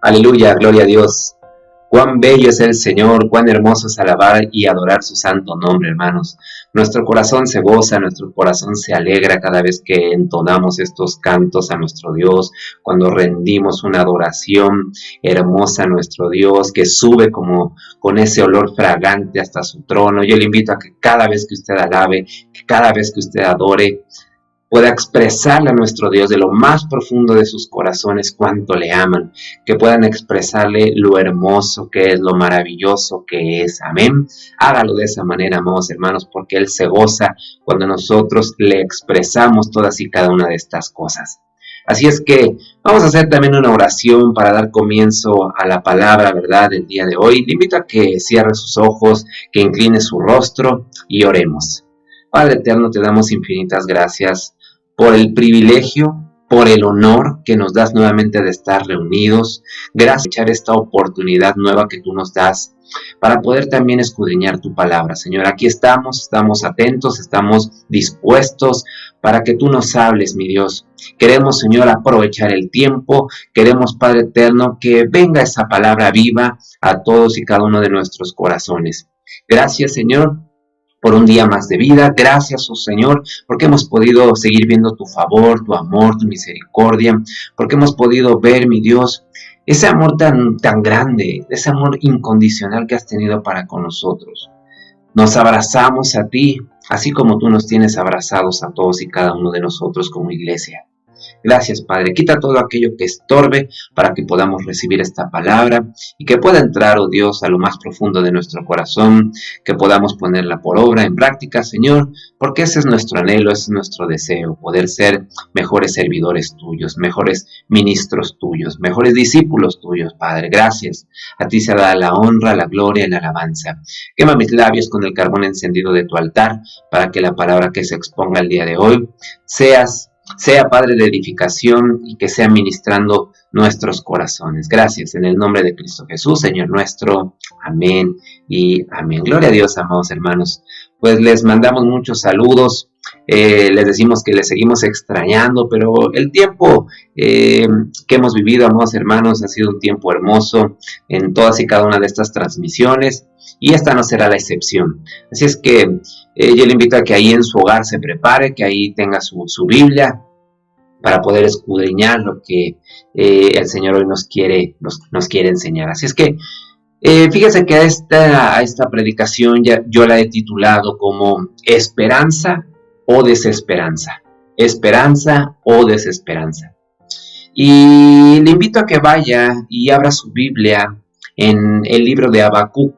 Aleluya, gloria a Dios. Cuán bello es el Señor, cuán hermoso es alabar y adorar su santo nombre, hermanos. Nuestro corazón se goza, nuestro corazón se alegra cada vez que entonamos estos cantos a nuestro Dios, cuando rendimos una adoración hermosa a nuestro Dios, que sube como con ese olor fragante hasta su trono. Yo le invito a que cada vez que usted alabe, que cada vez que usted adore, pueda expresarle a nuestro Dios de lo más profundo de sus corazones cuánto le aman, que puedan expresarle lo hermoso que es, lo maravilloso que es. Amén. Hágalo de esa manera, amados hermanos, porque Él se goza cuando nosotros le expresamos todas y cada una de estas cosas. Así es que vamos a hacer también una oración para dar comienzo a la palabra, ¿verdad?, del día de hoy. Le invito a que cierre sus ojos, que incline su rostro y oremos. Padre eterno, te damos infinitas gracias por el privilegio, por el honor que nos das nuevamente de estar reunidos. Gracias por echar esta oportunidad nueva que tú nos das para poder también escudriñar tu palabra. Señor, aquí estamos atentos, estamos dispuestos para que tú nos hables, mi Dios. Queremos, Señor, aprovechar el tiempo. Queremos, Padre eterno, que venga esa palabra viva a todos y cada uno de nuestros corazones. Gracias, Señor, por un día más de vida. Gracias, oh Señor, porque hemos podido seguir viendo tu favor, tu amor, tu misericordia, porque hemos podido ver, mi Dios, ese amor tan grande, ese amor incondicional que has tenido para con nosotros. Nos abrazamos a ti, así como tú nos tienes abrazados a todos y cada uno de nosotros como iglesia. Gracias, Padre. Quita todo aquello que estorbe para que podamos recibir esta palabra y que pueda entrar, oh Dios, a lo más profundo de nuestro corazón, que podamos ponerla por obra, en práctica, Señor, porque ese es nuestro anhelo, ese es nuestro deseo, poder ser mejores servidores tuyos, mejores ministros tuyos, mejores discípulos tuyos, Padre. Gracias. A ti se da la honra, la gloria y la alabanza. Quema mis labios con el carbón encendido de tu altar para que la palabra que se exponga el día de hoy sea, Padre, de edificación y que sea ministrando nuestros corazones. Gracias, en el nombre de Cristo Jesús, Señor nuestro. Amén y amén. Gloria a Dios, amados hermanos. Pues les mandamos muchos saludos. Les decimos que les seguimos extrañando, pero el tiempo que hemos vivido, amados hermanos, ha sido un tiempo hermoso en todas y cada una de estas transmisiones. Y esta no será la excepción. Así es que yo le invito a que ahí en su hogar se prepare, que ahí tenga su Biblia para poder escudriñar lo que el Señor hoy nos quiere enseñar. Así es que fíjese que a esta predicación yo la he titulado como Esperanza o Desesperanza. Esperanza o Desesperanza. Y le invito a que vaya y abra su Biblia en el libro de Habacuc.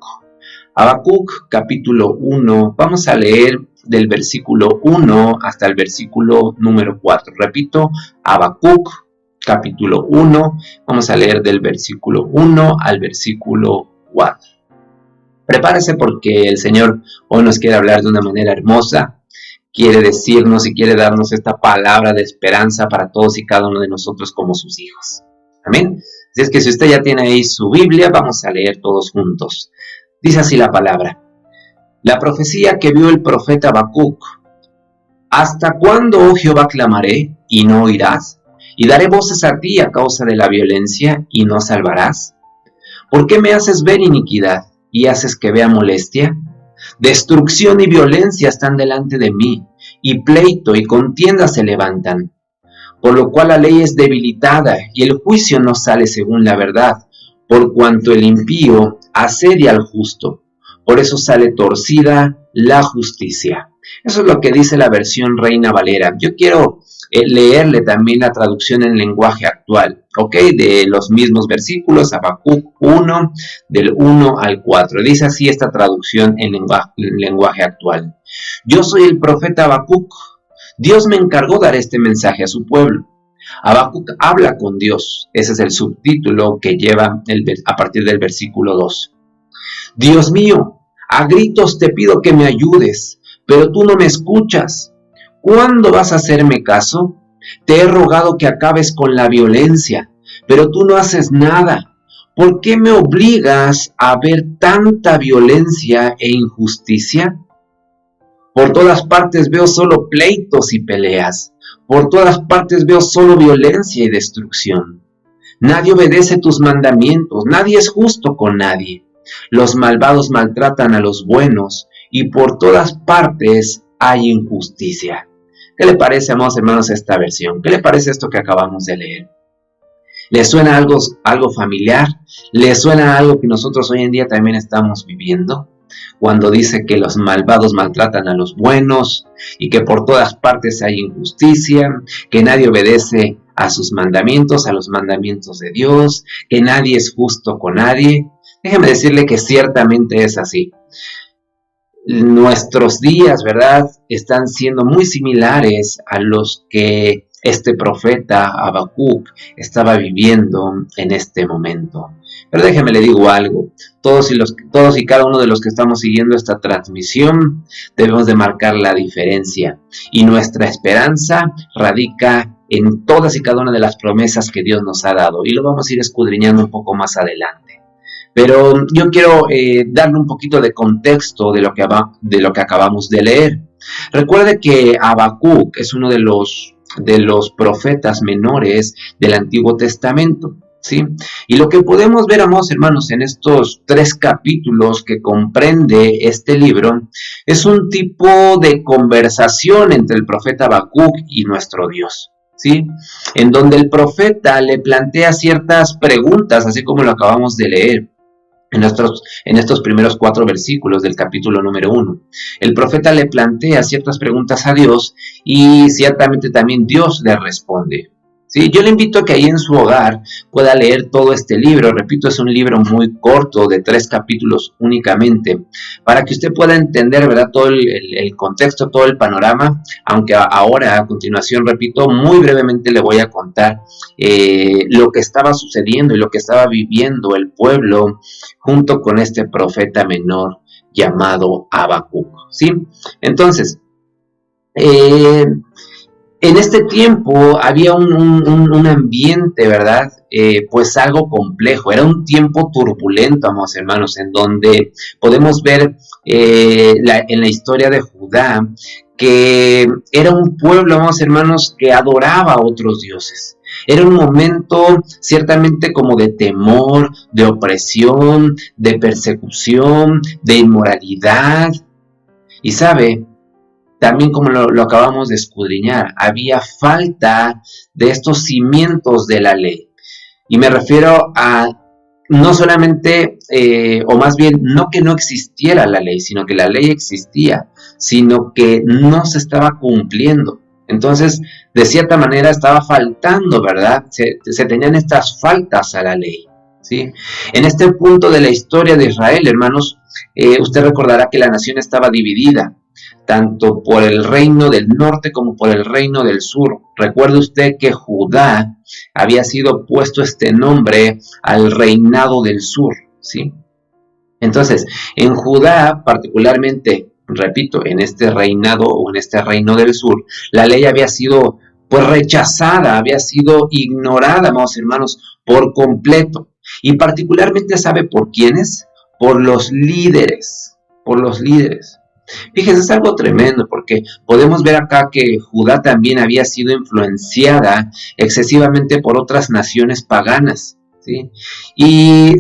Habacuc capítulo 1, vamos a leer del versículo 1 hasta el versículo número 4. Repito, Habacuc capítulo 1, vamos a leer del versículo 1 al versículo 4. Prepárese porque el Señor hoy nos quiere hablar de una manera hermosa, quiere decirnos y quiere darnos esta palabra de esperanza para todos y cada uno de nosotros como sus hijos. Amén. Así es que si usted ya tiene ahí su Biblia, vamos a leer todos juntos. Dice así la palabra. La profecía que vio el profeta Habacuc. ¿Hasta cuándo, oh Jehová, clamaré y no oirás? Y daré voces a ti a causa de la violencia y no salvarás. ¿Por qué me haces ver iniquidad y haces que vea molestia? Destrucción y violencia están delante de mí, y pleito y contienda se levantan. Por lo cual la ley es debilitada y el juicio no sale según la verdad, por cuanto el impío asedia al justo, por eso sale torcida la justicia. Eso es lo que dice la versión Reina Valera. Yo quiero leerle también la traducción en lenguaje actual, ¿ok? De los mismos versículos, Habacuc 1, del 1 al 4. Dice así esta traducción en lenguaje actual. Yo soy el profeta Habacuc. Dios me encargó dar este mensaje a su pueblo. Habacuc habla con Dios. Ese es el subtítulo que lleva a partir del versículo 2. Dios mío, a gritos te pido que me ayudes, pero tú no me escuchas. ¿Cuándo vas a hacerme caso? Te he rogado que acabes con la violencia, pero tú no haces nada. ¿Por qué me obligas a ver tanta violencia e injusticia? Por todas partes veo solo pleitos y peleas. Por todas partes veo solo violencia y destrucción. Nadie obedece tus mandamientos, nadie es justo con nadie. Los malvados maltratan a los buenos y por todas partes hay injusticia. ¿Qué le parece, amados hermanos, esta versión? ¿Qué le parece esto que acabamos de leer? ¿Le suena algo familiar? ¿Le suena algo que nosotros hoy en día también estamos viviendo? Cuando dice que los malvados maltratan a los buenos y que por todas partes hay injusticia, que nadie obedece a sus mandamientos, a los mandamientos de Dios, que nadie es justo con nadie. Déjeme decirle que ciertamente es así. Nuestros días, ¿verdad?, están siendo muy similares a los que este profeta Habacuc estaba viviendo en este momento. Pero déjeme le digo algo, todos y cada uno de los que estamos siguiendo esta transmisión debemos de marcar la diferencia, y nuestra esperanza radica en todas y cada una de las promesas que Dios nos ha dado, y lo vamos a ir escudriñando un poco más adelante. Pero yo quiero darle un poquito de contexto de lo que acabamos de leer. Recuerde que Habacuc es uno de los profetas menores del Antiguo Testamento, ¿sí? Y lo que podemos ver, amados hermanos, en estos 3 capítulos que comprende este libro, es un tipo de conversación entre el profeta Habacuc y nuestro Dios, ¿sí? En donde el profeta le plantea ciertas preguntas, así como lo acabamos de leer en estos primeros 4 versículos del capítulo número 1. El profeta le plantea ciertas preguntas a Dios y ciertamente también Dios le responde. ¿Sí? Yo le invito a que ahí en su hogar pueda leer todo este libro. Repito, es un libro muy corto, de 3 capítulos únicamente, para que usted pueda entender, ¿verdad?, todo el contexto, todo el panorama, aunque ahora, a continuación, repito, muy brevemente le voy a contar lo que estaba sucediendo y lo que estaba viviendo el pueblo junto con este profeta menor llamado Habacuc, ¿sí? Entonces, en este tiempo había un ambiente, ¿verdad?, pues algo complejo. Era un tiempo turbulento, amados hermanos, en donde podemos ver en la historia de Judá que era un pueblo, amados hermanos, que adoraba a otros dioses. Era un momento ciertamente como de temor, de opresión, de persecución, de inmoralidad. Y sabe, también como lo acabamos de escudriñar, había falta de estos cimientos de la ley. Y me refiero a no solamente, o más bien, no que no existiera la ley, sino que la ley existía, sino que no se estaba cumpliendo. Entonces, de cierta manera estaba faltando, ¿verdad? Se tenían estas faltas a la ley, ¿sí? En este punto de la historia de Israel, hermanos, usted recordará que la nación estaba dividida, tanto por el reino del norte como por el reino del sur. Recuerde usted que Judá había sido puesto este nombre al reinado del sur, ¿sí? Entonces, en Judá, particularmente, repito, en este reinado o en este reino del sur, la ley había sido pues rechazada, había sido ignorada, amados hermanos, por completo. Y particularmente, ¿sabe por quiénes? Por los líderes, por los líderes. Fíjense, es algo tremendo porque podemos ver acá que Judá también había sido influenciada excesivamente por otras naciones paganas, ¿sí? Y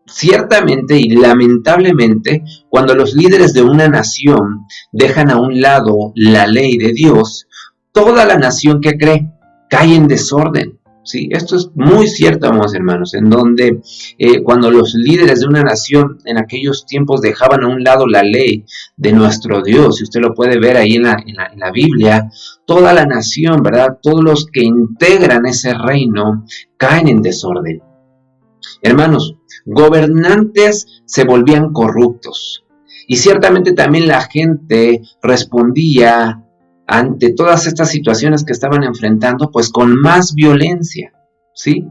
ciertamente y lamentablemente, cuando los líderes de una nación dejan a un lado la ley de Dios, toda la nación que cree cae en desorden. Sí, esto es muy cierto, amados hermanos, en donde cuando los líderes de una nación en aquellos tiempos dejaban a un lado la ley de nuestro Dios, y usted lo puede ver ahí en la Biblia, toda la nación, ¿verdad?, todos los que integran ese reino caen en desorden. Hermanos, gobernantes se volvían corruptos, y ciertamente también la gente respondía ante todas estas situaciones que estaban enfrentando, pues con más violencia, ¿sí?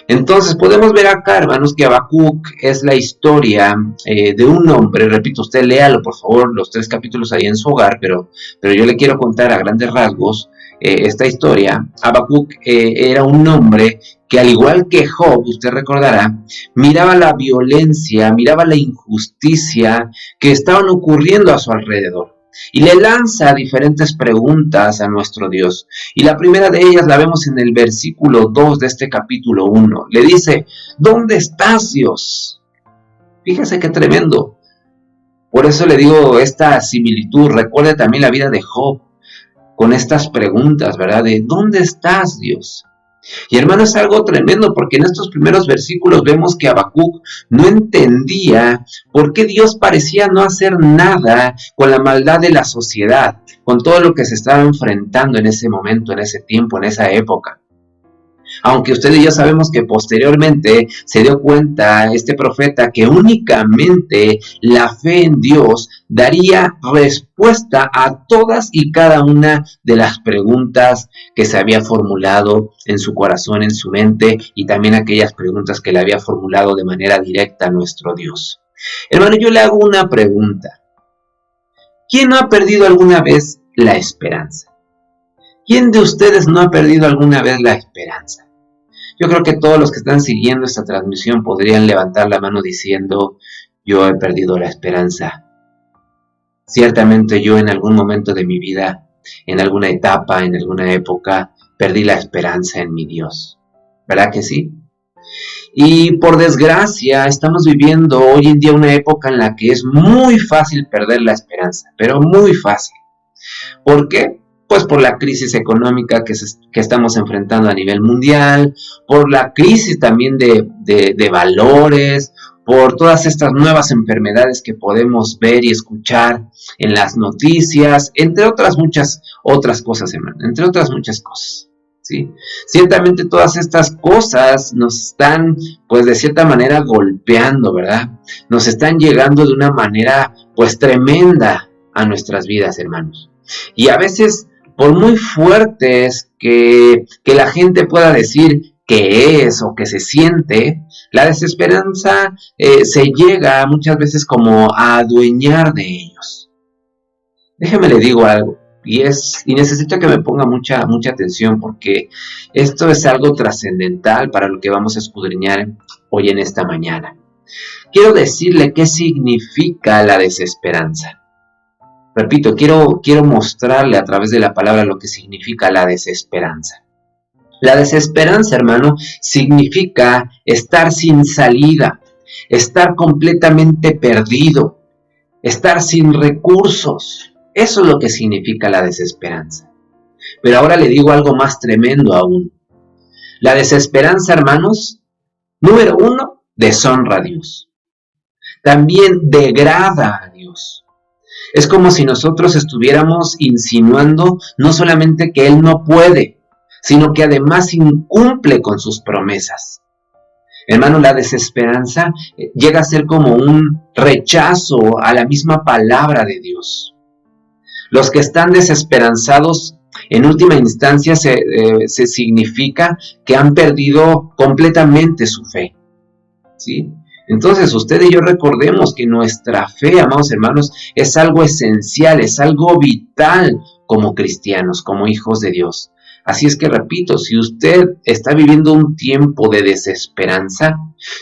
Entonces podemos ver acá, hermanos, que Habacuc es la historia de un hombre. Repito, usted léalo por favor los 3 capítulos ahí en su hogar, pero yo le quiero contar a grandes rasgos esta historia. Habacuc era un hombre que, al igual que Job, usted recordará, miraba la violencia, miraba la injusticia que estaban ocurriendo a su alrededor. y le lanza diferentes preguntas a nuestro Dios. Y la primera de ellas la vemos en el versículo 2 de este capítulo 1. Le dice, ¿dónde estás, Dios? Fíjese qué tremendo. Por eso le digo esta similitud. Recuerde también la vida de Job con estas preguntas, ¿verdad? De ¿dónde estás, Dios? Y hermano, es algo tremendo porque en estos primeros versículos vemos que Habacuc no entendía por qué Dios parecía no hacer nada con la maldad de la sociedad, con todo lo que se estaba enfrentando en ese momento, en ese tiempo, en esa época. Aunque usted y yo sabemos que posteriormente se dio cuenta este profeta que únicamente la fe en Dios daría respuesta a todas y cada una de las preguntas que se había formulado en su corazón, en su mente, y también aquellas preguntas que le había formulado de manera directa a nuestro Dios. Hermano, yo le hago una pregunta. ¿Quién no ha perdido alguna vez la esperanza? ¿Quién de ustedes no ha perdido alguna vez la esperanza? Yo creo que todos los que están siguiendo esta transmisión podrían levantar la mano diciendo, yo he perdido la esperanza. Ciertamente yo en algún momento de mi vida, en alguna etapa, en alguna época, perdí la esperanza en mi Dios. ¿Verdad que sí? Y por desgracia estamos viviendo hoy en día una época en la que es muy fácil perder la esperanza, pero muy fácil. ¿Por qué? Pues por la crisis económica que estamos enfrentando a nivel mundial, por la crisis también de valores, por todas estas nuevas enfermedades que podemos ver y escuchar en las noticias, entre otras muchas otras cosas, hermano, entre otras muchas cosas. ¿Sí? Ciertamente todas estas cosas nos están, pues de cierta manera, golpeando, ¿verdad? Nos están llegando de una manera, pues tremenda a nuestras vidas, hermanos. Y a veces, por muy fuertes que la gente pueda decir que es o que se siente, la desesperanza se llega muchas veces como a adueñar de ellos. Déjeme le digo algo, y necesito que me ponga mucha atención porque esto es algo trascendental para lo que vamos a escudriñar hoy en esta mañana. Quiero decirle qué significa la desesperanza. Repito, quiero mostrarle a través de la palabra lo que significa la desesperanza. La desesperanza, hermano, significa estar sin salida, estar completamente perdido, estar sin recursos. Eso es lo que significa la desesperanza. Pero ahora le digo algo más tremendo aún. La desesperanza, hermanos, número 1, deshonra a Dios. También degrada a Dios. Es como si nosotros estuviéramos insinuando no solamente que Él no puede, sino que además incumple con sus promesas. Hermano, la desesperanza llega a ser como un rechazo a la misma palabra de Dios. Los que están desesperanzados, en última instancia, se significa que han perdido completamente su fe. ¿Sí? Entonces, usted y yo recordemos que nuestra fe, amados hermanos, es algo esencial, es algo vital como cristianos, como hijos de Dios. Así es que repito, si usted está viviendo un tiempo de desesperanza,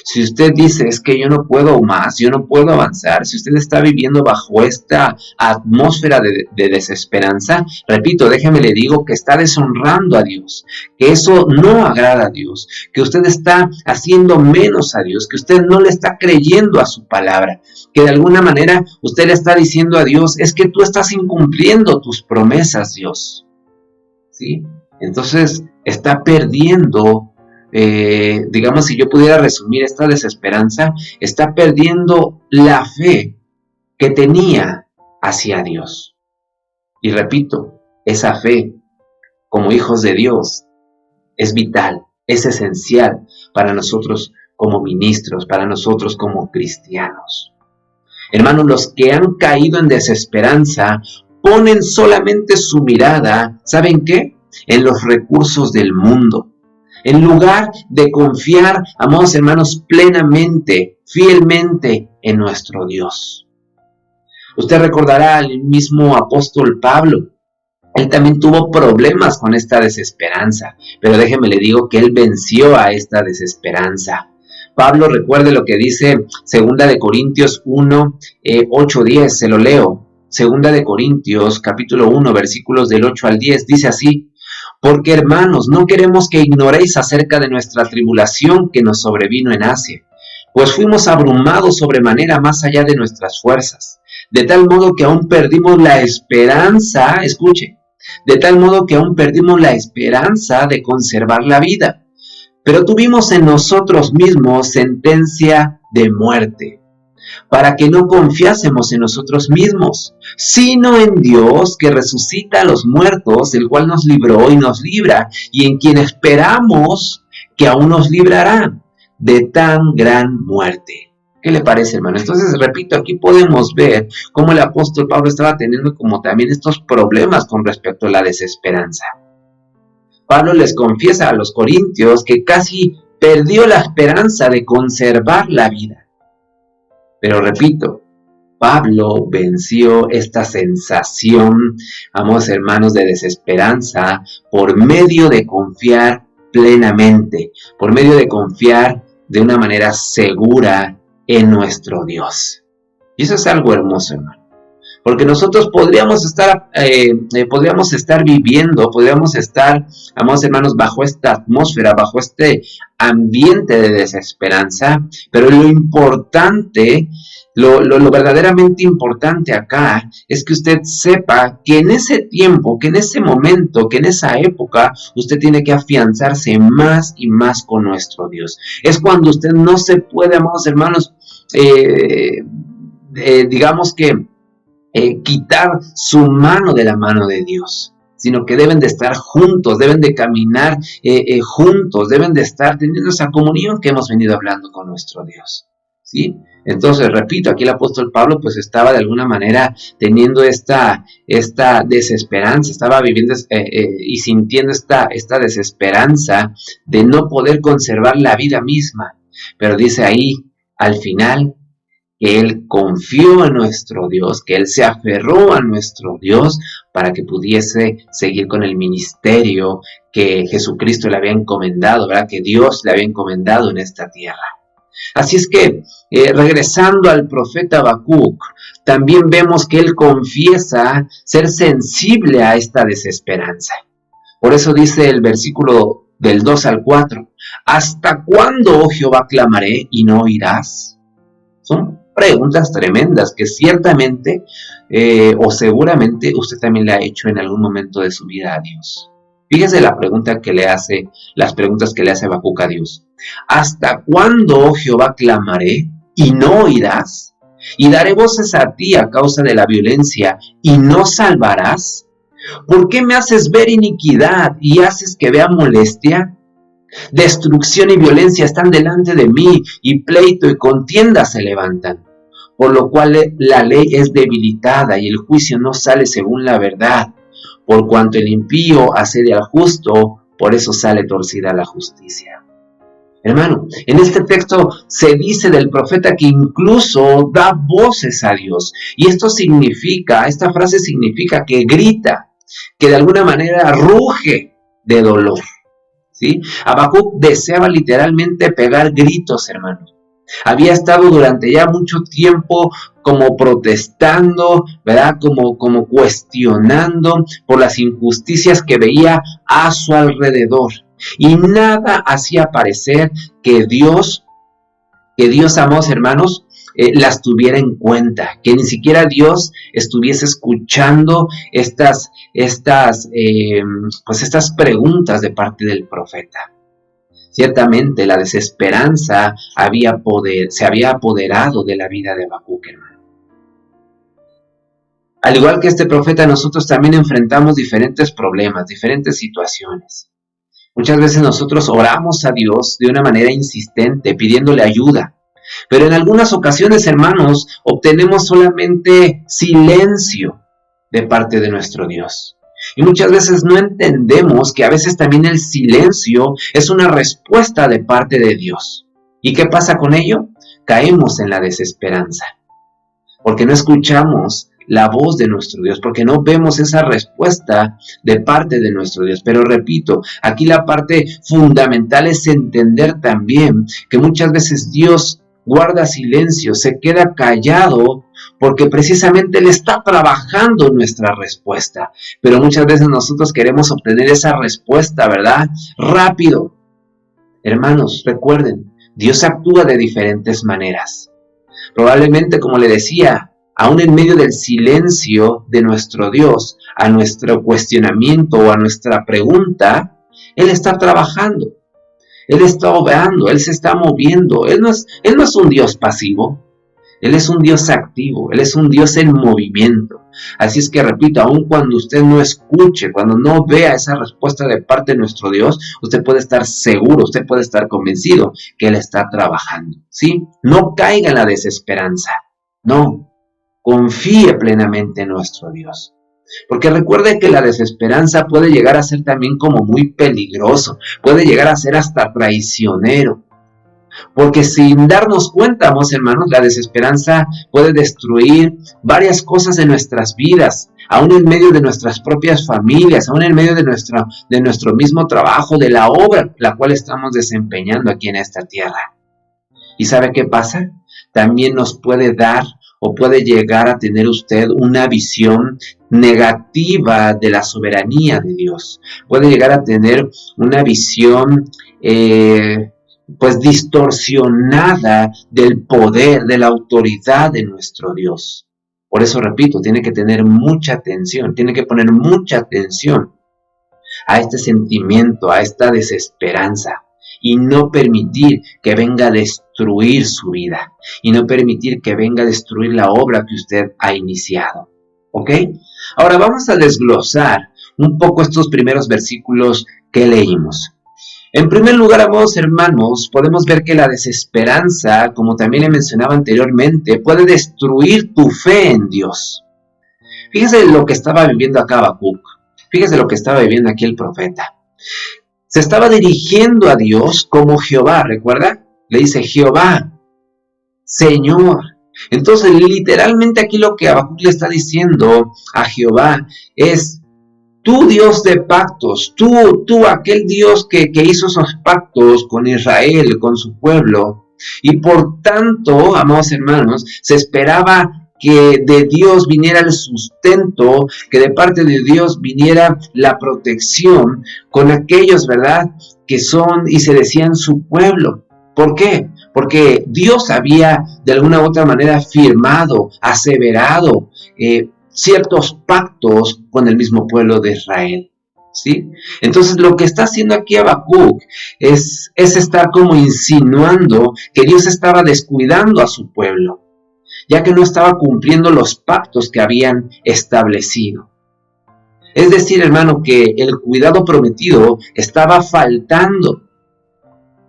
si usted dice es que yo no puedo más, yo no puedo avanzar, si usted está viviendo bajo esta atmósfera de desesperanza, repito, déjeme le digo que está deshonrando a Dios, que eso no agrada a Dios, que usted está haciendo menos a Dios, que usted no le está creyendo a su palabra, que de alguna manera usted le está diciendo a Dios, es que tú estás incumpliendo tus promesas, Dios. ¿Sí? Entonces está perdiendo, digamos, si yo pudiera resumir esta desesperanza, está perdiendo la fe que tenía hacia Dios. Y repito, esa fe como hijos de Dios es vital, es esencial para nosotros como ministros, para nosotros como cristianos. Hermanos, los que han caído en desesperanza ponen solamente su mirada, ¿saben qué? En los recursos del mundo. En lugar de confiar, amados hermanos, plenamente, fielmente en nuestro Dios. Usted recordará al mismo apóstol Pablo. Él también tuvo problemas con esta desesperanza, pero déjeme le digo que él venció a esta desesperanza. Pablo, recuerde lo que dice 2 Corintios 1, 8-10, se lo leo. Segunda de Corintios, capítulo 1, versículos del 8 al 10, dice así: porque hermanos, no queremos que ignoréis acerca de nuestra tribulación que nos sobrevino en Asia, pues fuimos abrumados sobremanera más allá de nuestras fuerzas, de tal modo que aún perdimos la esperanza, escuche, de tal modo que aún perdimos la esperanza de conservar la vida. Pero tuvimos en nosotros mismos sentencia de muerte, para que no confiásemos en nosotros mismos, sino en Dios que resucita a los muertos, el cual nos libró y nos libra, y en quien esperamos que aún nos librará de tan gran muerte. ¿Qué le parece, hermano? Entonces, repito, aquí podemos ver cómo el apóstol Pablo estaba teniendo como también estos problemas con respecto a la desesperanza. Pablo les confiesa a los corintios que casi perdió la esperanza de conservar la vida. Pero repito, Pablo venció esta sensación, amados hermanos, de desesperanza por medio de confiar plenamente, por medio de confiar de una manera segura en nuestro Dios. Y eso es algo hermoso, hermano. Porque nosotros podríamos estar viviendo, podríamos estar, amados hermanos, bajo esta atmósfera, bajo este ambiente de desesperanza, pero lo importante, lo verdaderamente importante acá es que usted sepa que en ese tiempo, que en ese momento, que en esa época, usted tiene que afianzarse más y más con nuestro Dios. Es cuando usted no se puede, amados hermanos, digamos que quitar su mano de la mano de Dios, sino que deben de estar juntos, deben de caminar juntos, deben de estar teniendo esa comunión que hemos venido hablando con nuestro Dios, ¿sí? Entonces, repito, aquí el apóstol Pablo pues estaba de alguna manera teniendo esta desesperanza, estaba viviendo y sintiendo esta desesperanza de no poder conservar la vida misma, pero dice ahí, al final, que él confió en nuestro Dios, que él se aferró a nuestro Dios para que pudiese seguir con el ministerio que Jesucristo le había encomendado, ¿verdad? Que Dios le había encomendado en esta tierra. Así es que, regresando al profeta Habacuc, también vemos que él confiesa ser sensible a esta desesperanza. Por eso dice el versículo del 2 al 4, ¿hasta cuándo, oh Jehová, clamaré y no oirás? Son preguntas tremendas que ciertamente o seguramente usted también le ha hecho en algún momento de su vida a Dios. Fíjese las preguntas que le hace Habacuc a Dios. ¿Hasta cuándo, oh Jehová, clamaré y no oirás? ¿Y daré voces a ti a causa de la violencia y no salvarás? ¿Por qué me haces ver iniquidad y haces que vea molestia? Destrucción y violencia están delante de mí, y pleito y contienda se levantan. Por lo cual la ley es debilitada y el juicio no sale según la verdad. Por cuanto el impío asedia al justo, por eso sale torcida la justicia. Hermano, en este texto se dice del profeta que incluso da voces a Dios. Y esta frase significa que grita, que de alguna manera ruge de dolor. ¿Sí? Habacuc deseaba literalmente pegar gritos, hermanos. Había estado durante ya mucho tiempo como protestando, ¿verdad? Como cuestionando por las injusticias que veía a su alrededor. Y nada hacía parecer que Dios, amados hermanos, las tuviera en cuenta, que ni siquiera Dios estuviese escuchando estas preguntas de parte del profeta. Ciertamente la desesperanza se había apoderado de la vida de Habacuc, hermano. Al igual que este profeta, nosotros también enfrentamos diferentes problemas, diferentes situaciones. Muchas veces nosotros oramos a Dios de una manera insistente, pidiéndole ayuda. Pero en algunas ocasiones, hermanos, obtenemos solamente silencio de parte de nuestro Dios. Y muchas veces no entendemos que a veces también el silencio es una respuesta de parte de Dios. ¿Y qué pasa con ello? Caemos en la desesperanza, porque no escuchamos la voz de nuestro Dios, porque no vemos esa respuesta de parte de nuestro Dios. Pero repito, aquí la parte fundamental es entender también que muchas veces Dios guarda silencio, se queda callado porque precisamente Él está trabajando en nuestra respuesta. Pero muchas veces nosotros queremos obtener esa respuesta, ¿verdad? Rápido. Hermanos, recuerden, Dios actúa de diferentes maneras. Probablemente, como le decía, aún en medio del silencio de nuestro Dios, a nuestro cuestionamiento o a nuestra pregunta, Él está trabajando. Él está obrando, Él se está moviendo. Él no es un Dios pasivo. Él es un Dios activo, Él es un Dios en movimiento. Así es que repito, aun cuando usted no escuche, cuando no vea esa respuesta de parte de nuestro Dios, usted puede estar seguro, usted puede estar convencido que Él está trabajando, ¿sí? No caiga en la desesperanza, no, confíe plenamente en nuestro Dios. Porque recuerde que la desesperanza puede llegar a ser también como muy peligroso, puede llegar a ser hasta traicionero. Porque sin darnos cuenta, amados hermanos, la desesperanza puede destruir varias cosas de nuestras vidas, aún en medio de nuestras propias familias, aún en medio de nuestro mismo trabajo, de la obra la cual estamos desempeñando aquí en esta tierra. ¿Y sabe qué pasa? También nos puede dar o puede llegar a tener usted una visión negativa de la soberanía de Dios. Puede llegar a tener una visión pues distorsionada del poder, de la autoridad de nuestro Dios. Por eso repito, tiene que tener mucha atención, tiene que poner mucha atención a este sentimiento, a esta desesperanza, y no permitir que venga a destruir su vida, y no permitir que venga a destruir la obra que usted ha iniciado. ¿Ok? Ahora vamos a desglosar un poco estos primeros versículos que leímos. En primer lugar, amados hermanos, podemos ver que la desesperanza, como también le mencionaba anteriormente, puede destruir tu fe en Dios. Fíjese lo que estaba viviendo acá Habacuc. Fíjese lo que estaba viviendo aquí el profeta. Se estaba dirigiendo a Dios como Jehová, ¿recuerda? Le dice Jehová, Señor. Entonces, literalmente aquí lo que Habacuc le está diciendo a Jehová es: tú Dios de pactos, tú aquel Dios que hizo esos pactos con Israel, con su pueblo. Y por tanto, amados hermanos, se esperaba que de Dios viniera el sustento, que de parte de Dios viniera la protección con aquellos, ¿verdad?, que son y se decían su pueblo. ¿Por qué? Porque Dios había de alguna u otra manera firmado, aseverado, ciertos pactos con el mismo pueblo de Israel, ¿sí? Entonces lo que está haciendo aquí Habacuc es estar como insinuando que Dios estaba descuidando a su pueblo, ya que no estaba cumpliendo los pactos que habían establecido. Es decir, hermano, que el cuidado prometido estaba faltando.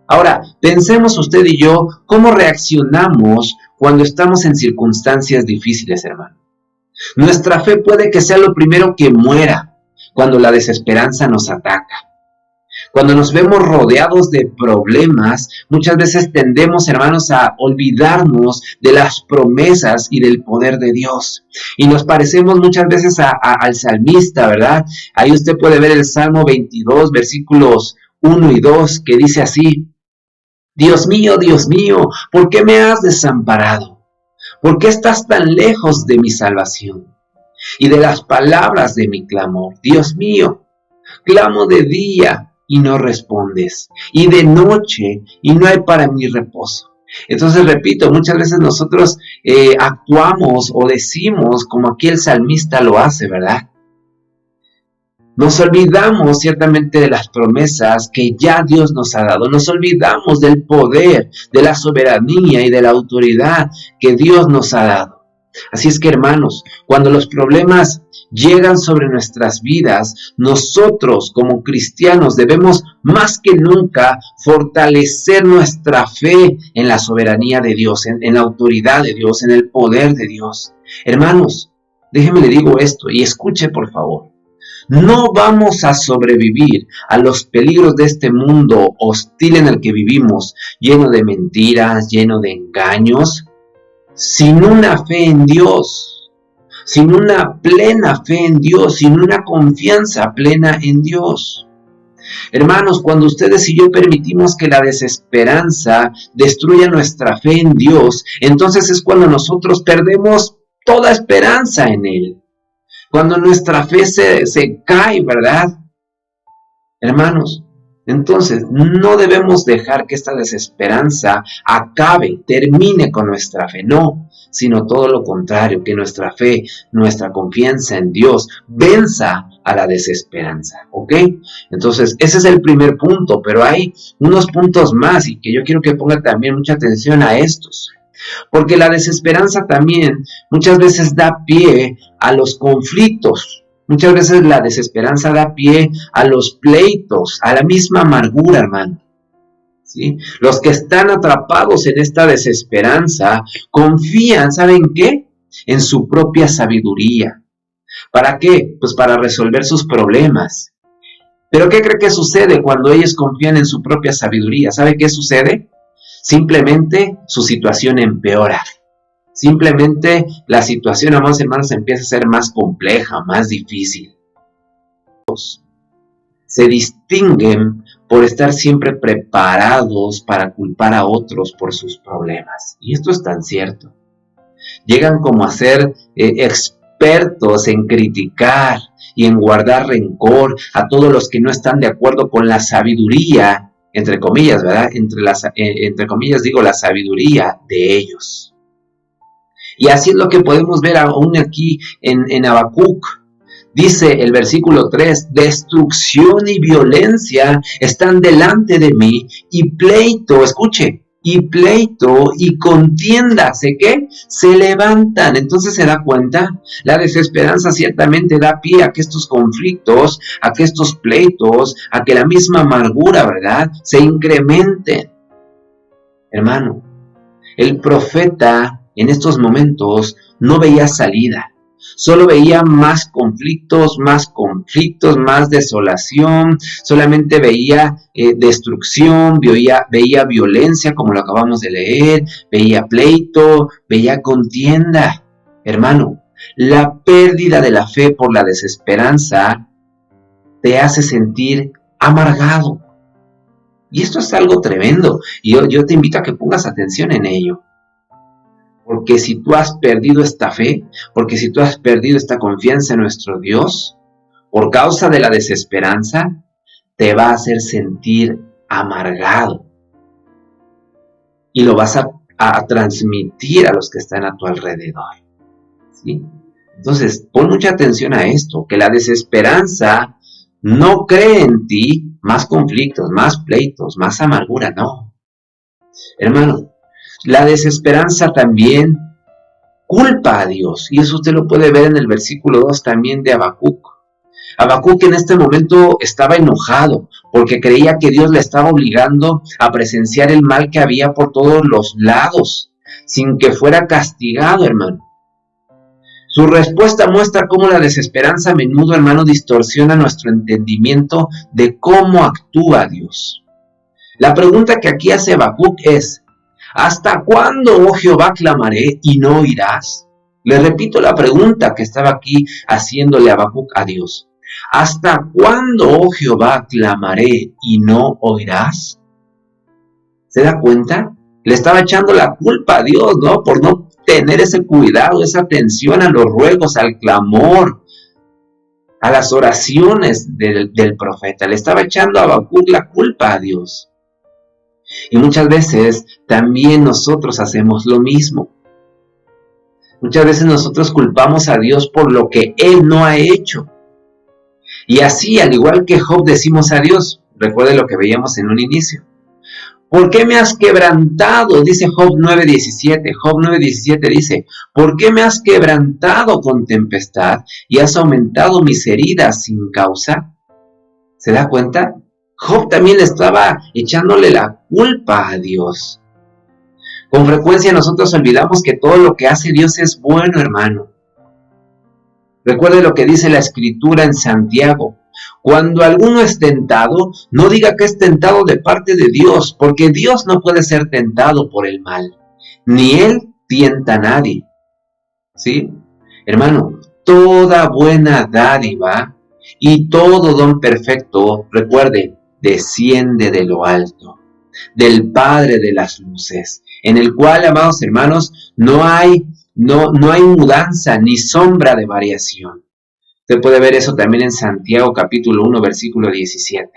Ahora, pensemos usted y yo, ¿cómo reaccionamos cuando estamos en circunstancias difíciles, hermano? Nuestra fe puede que sea lo primero que muera cuando la desesperanza nos ataca. Cuando nos vemos rodeados de problemas, muchas veces tendemos, hermanos, a olvidarnos de las promesas y del poder de Dios. Y nos parecemos muchas veces al salmista, ¿verdad? Ahí usted puede ver el Salmo 22, versículos 1 y 2, que dice así: Dios mío, ¿por qué me has desamparado? ¿Por qué estás tan lejos de mi salvación y de las palabras de mi clamor? Dios mío, clamo de día y no respondes, y de noche y no hay para mí reposo. Entonces, repito, muchas veces nosotros actuamos o decimos como aquí el salmista lo hace, ¿verdad? Nos olvidamos ciertamente de las promesas que ya Dios nos ha dado. Nos olvidamos del poder, de la soberanía y de la autoridad que Dios nos ha dado. Así es que, hermanos, cuando los problemas llegan sobre nuestras vidas, nosotros como cristianos debemos más que nunca fortalecer nuestra fe en la soberanía de Dios, en la autoridad de Dios, en el poder de Dios. Hermanos, déjenme le digo esto y escuche por favor. No vamos a sobrevivir a los peligros de este mundo hostil en el que vivimos, lleno de mentiras, lleno de engaños, sin una fe en Dios, sin una plena fe en Dios, sin una confianza plena en Dios. Hermanos, cuando ustedes y yo permitimos que la desesperanza destruya nuestra fe en Dios, entonces es cuando nosotros perdemos toda esperanza en Él. Cuando nuestra fe se cae, ¿verdad? Hermanos, entonces no debemos dejar que esta desesperanza acabe, termine con nuestra fe, no, sino todo lo contrario, que nuestra fe, nuestra confianza en Dios venza a la desesperanza, ¿ok? Entonces, ese es el primer punto, pero hay unos puntos más y que yo quiero que ponga también mucha atención a estos. Porque la desesperanza también muchas veces da pie a los conflictos. Muchas veces la desesperanza da pie a los pleitos, a la misma amargura, hermano. ¿Sí? Los que están atrapados en esta desesperanza confían, ¿saben qué? En su propia sabiduría. ¿Para qué? Pues para resolver sus problemas. ¿Pero qué cree que sucede cuando ellos confían en su propia sabiduría? ¿Sabe qué sucede? Simplemente su situación empeora. Simplemente la situación, amados hermanos, empieza a ser más compleja, más difícil. Se distinguen por estar siempre preparados para culpar a otros por sus problemas. Y esto es tan cierto. Llegan como a ser expertos en criticar y en guardar rencor a todos los que no están de acuerdo con la sabiduría, entre comillas, ¿verdad? Entre comillas digo, la sabiduría de ellos. Y así es lo que podemos ver aún aquí en Habacuc. Dice el versículo 3, destrucción y violencia están delante de mí, y pleito, escuche, y pleito y contienda, ¿sé qué? Se levantan. Entonces se da cuenta, la desesperanza ciertamente da pie a que estos conflictos, a que estos pleitos, a que la misma amargura, ¿verdad?, se incrementen. Hermano, el profeta en estos momentos no veía salida, solo veía más conflictos, más desolación, solamente veía destrucción, veía violencia, como lo acabamos de leer, veía pleito, veía contienda. Hermano, la pérdida de la fe por la desesperanza te hace sentir amargado. Y esto es algo tremendo, y yo te invito a que pongas atención en ello. Porque si tú has perdido esta fe, porque si tú has perdido esta confianza en nuestro Dios, por causa de la desesperanza, te va a hacer sentir amargado. Y lo vas a transmitir a los que están a tu alrededor. ¿Sí? Entonces, pon mucha atención a esto, que la desesperanza no cree en ti más conflictos, más pleitos, más amargura, no. Hermano, la desesperanza también culpa a Dios, y eso usted lo puede ver en el versículo 2 también de Habacuc. Habacuc en este momento estaba enojado porque creía que Dios le estaba obligando a presenciar el mal que había por todos los lados, sin que fuera castigado, hermano. Su respuesta muestra cómo la desesperanza a menudo, hermano, distorsiona nuestro entendimiento de cómo actúa Dios. La pregunta que aquí hace Habacuc es: ¿hasta cuándo, oh Jehová, clamaré y no oirás? Le repito la pregunta que estaba aquí haciéndole Habacuc a Dios. ¿Hasta cuándo, oh Jehová, clamaré y no oirás? ¿Se da cuenta? Le estaba echando la culpa a Dios, ¿no? Por no tener ese cuidado, esa atención a los ruegos, al clamor, a las oraciones del profeta. Le estaba echando a Habacuc la culpa a Dios. Y muchas veces también nosotros hacemos lo mismo. Muchas veces nosotros culpamos a Dios por lo que Él no ha hecho. Y así, al igual que Job, decimos a Dios, recuerde lo que veíamos en un inicio. ¿Por qué me has quebrantado? Dice Job 9:17. Job 9:17 dice, ¿por qué me has quebrantado con tempestad y has aumentado mis heridas sin causa? ¿Se da cuenta? Job también estaba echándole la culpa a Dios. Con frecuencia nosotros olvidamos que todo lo que hace Dios es bueno, hermano. Recuerde lo que dice la Escritura en Santiago. Cuando alguno es tentado, no diga que es tentado de parte de Dios, porque Dios no puede ser tentado por el mal, ni Él tienta a nadie. ¿Sí? Hermano, toda buena dádiva y todo don perfecto, recuerde, desciende de lo alto, del Padre de las luces, en el cual, amados hermanos, no hay no hay mudanza ni sombra de variación. Usted puede ver eso también en Santiago capítulo 1, versículo 17.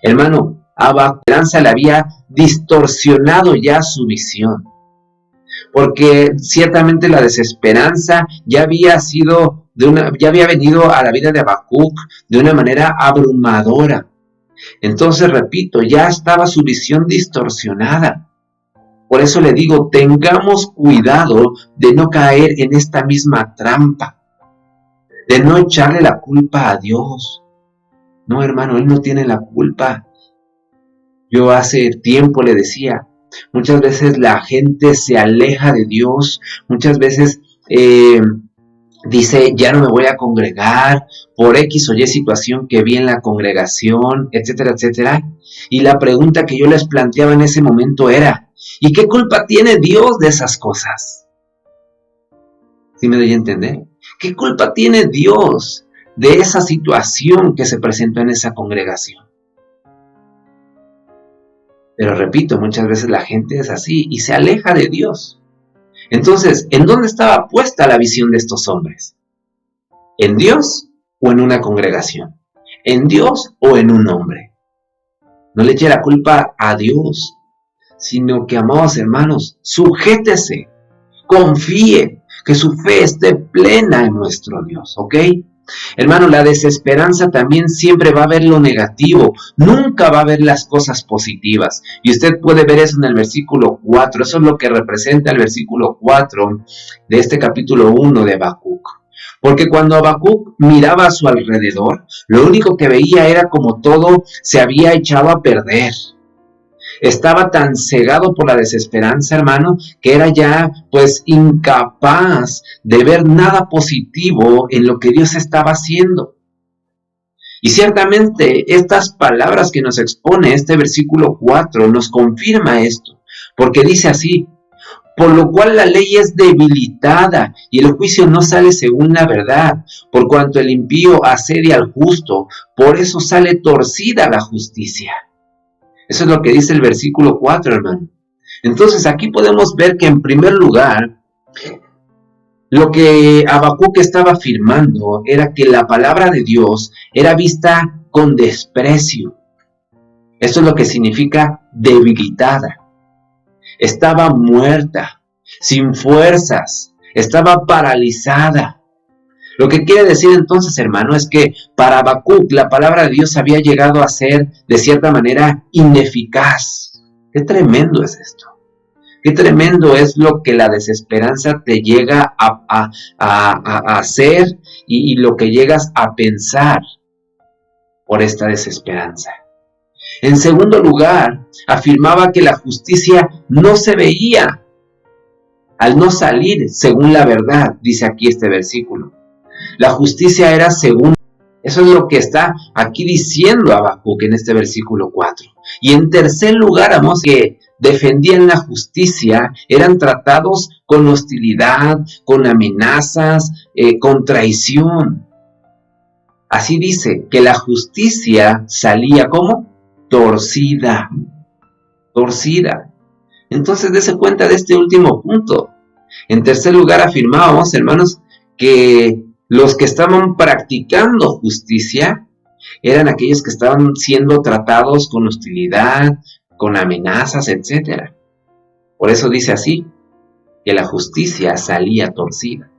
Hermano, Habacuc le había distorsionado ya su visión, porque ciertamente la desesperanza ya había venido a la vida de Habacuc de una manera abrumadora. Entonces, repito, ya estaba su visión distorsionada. Por eso le digo, tengamos cuidado de no caer en esta misma trampa, de no echarle la culpa a Dios. No, hermano, Él no tiene la culpa. Yo hace tiempo le decía, muchas veces la gente se aleja de Dios, muchas veces dice, ya no me voy a congregar por X o Y situación que vi en la congregación, etcétera, etcétera. Y la pregunta que yo les planteaba en ese momento era, ¿y qué culpa tiene Dios de esas cosas? ¿Sí me doy a entender? ¿Qué culpa tiene Dios de esa situación que se presentó en esa congregación? Pero repito, muchas veces la gente es así y se aleja de Dios. Entonces, ¿en dónde estaba puesta la visión de estos hombres? ¿En Dios o en una congregación? ¿En Dios o en un hombre? No le eche la culpa a Dios, sino que, amados hermanos, sujétese, confíe, que su fe esté plena en nuestro Dios, ¿ok? Hermano, la desesperanza también siempre va a ver lo negativo, nunca va a ver las cosas positivas. Y usted puede ver eso en el versículo 4, eso es lo que representa el versículo 4 de este capítulo 1 de Habacuc. Porque cuando Habacuc miraba a su alrededor, lo único que veía era como todo se había echado a perder. Estaba tan cegado por la desesperanza, hermano, que era ya pues incapaz de ver nada positivo en lo que Dios estaba haciendo. Y ciertamente estas palabras que nos expone este versículo 4 nos confirma esto, porque dice así, por lo cual la ley es debilitada y el juicio no sale según la verdad, por cuanto el impío asedia al justo, por eso sale torcida la justicia. Eso es lo que dice el versículo 4, hermano. Entonces aquí podemos ver que en primer lugar, lo que Habacuc estaba afirmando era que la palabra de Dios era vista con desprecio. Eso es lo que significa debilitada. Estaba muerta, sin fuerzas, estaba paralizada. Lo que quiere decir entonces, hermano, es que para Habacuc la palabra de Dios había llegado a ser, de cierta manera, ineficaz. Qué tremendo es esto. Qué tremendo es lo que la desesperanza te llega a hacer y lo que llegas a pensar por esta desesperanza. En segundo lugar, afirmaba que la justicia no se veía al no salir según la verdad, dice aquí este versículo. La justicia era según, eso es lo que está aquí diciendo Habacuc en este versículo 4. Y en tercer lugar, amos que defendían la justicia, eran tratados con hostilidad, con amenazas, con traición. Así dice, que la justicia salía ¿cómo? Torcida. Entonces, dése cuenta de este último punto. En tercer lugar, afirmábamos, hermanos, que los que estaban practicando justicia eran aquellos que estaban siendo tratados con hostilidad, con amenazas, etc. Por eso dice así, que la justicia salía torcida.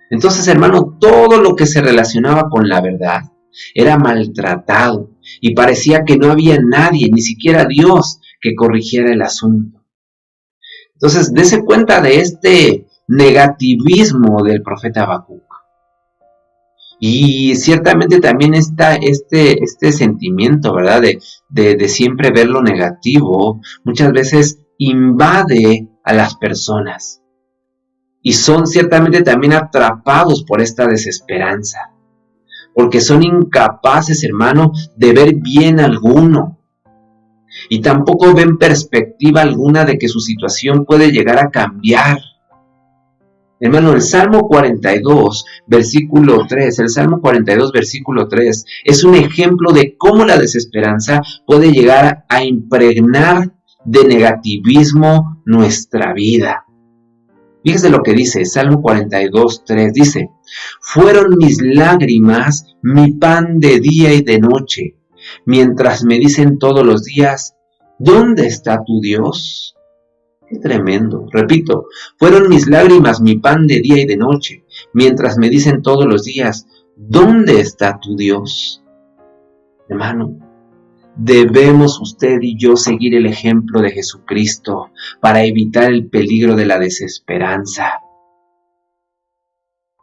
Entonces, hermano, todo lo que se relacionaba con la verdad era maltratado y parecía que no había nadie, ni siquiera Dios, que corrigiera el asunto. Entonces, dése cuenta de este negativismo del profeta Habacuc. Y ciertamente también está este sentimiento, ¿verdad? De siempre ver lo negativo, muchas veces invade a las personas. Y son ciertamente también atrapados por esta desesperanza. Porque son incapaces, hermano, de ver bien alguno. Y tampoco ven perspectiva alguna de que su situación puede llegar a cambiar. Hermano, el Salmo 42, versículo 3, es un ejemplo de cómo la desesperanza puede llegar a impregnar de negativismo nuestra vida. Fíjese lo que dice, Salmo 42:3 dice, fueron mis lágrimas mi pan de día y de noche, mientras me dicen todos los días, ¿dónde está tu Dios? Qué tremendo. Repito, fueron mis lágrimas mi pan de día y de noche, mientras me dicen todos los días, ¿dónde está tu Dios? Hermano, debemos usted y yo seguir el ejemplo de Jesucristo para evitar el peligro de la desesperanza.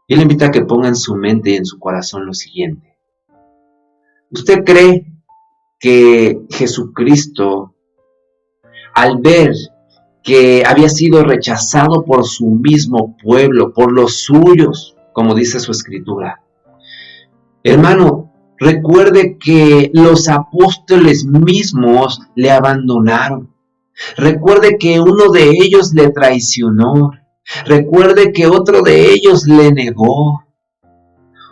Yo le invito a que ponga en su mente y en su corazón lo siguiente. ¿Usted cree que Jesucristo, al ver que había sido rechazado por su mismo pueblo, por los suyos, como dice su escritura? Hermano, recuerde que los apóstoles mismos le abandonaron. Recuerde que uno de ellos le traicionó. Recuerde que otro de ellos le negó.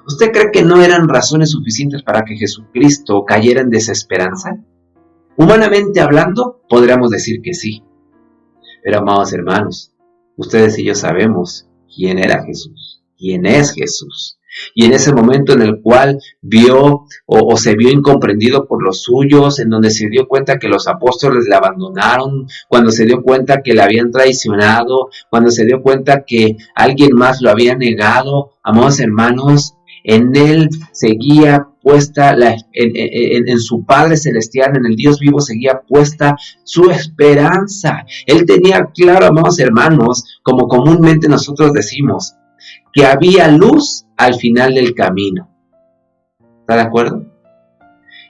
¿Usted cree que no eran razones suficientes para que Jesucristo cayera en desesperanza? Humanamente hablando, podríamos decir que sí. Pero, amados hermanos, ustedes y yo sabemos quién era Jesús, quién es Jesús. Y en ese momento en el cual vio o se vio incomprendido por los suyos, en donde se dio cuenta que los apóstoles le abandonaron, cuando se dio cuenta que le habían traicionado, cuando se dio cuenta que alguien más lo había negado, amados hermanos, en él seguía puesta, en su Padre Celestial, en el Dios vivo, seguía puesta su esperanza. Él tenía claro, amados hermanos, como comúnmente nosotros decimos, que había luz al final del camino. ¿Está de acuerdo?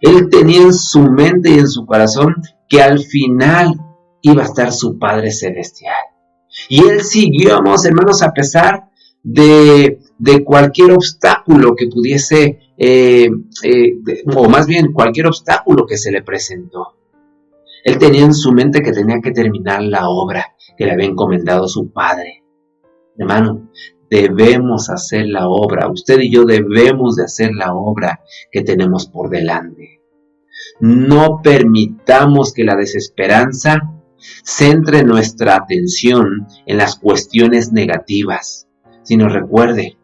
Él tenía en su mente y en su corazón que al final iba a estar su Padre Celestial. Y él siguió, amados hermanos, a pesar de cualquier obstáculo que pudiese, o más bien cualquier obstáculo que se le presentó. Él tenía en su mente que tenía que terminar la obra que le había encomendado su Padre. Hermano, debemos hacer la obra. Usted y yo debemos de hacer la obra que tenemos por delante. No permitamos que la desesperanza centre nuestra atención en las cuestiones negativas, sino recuerde,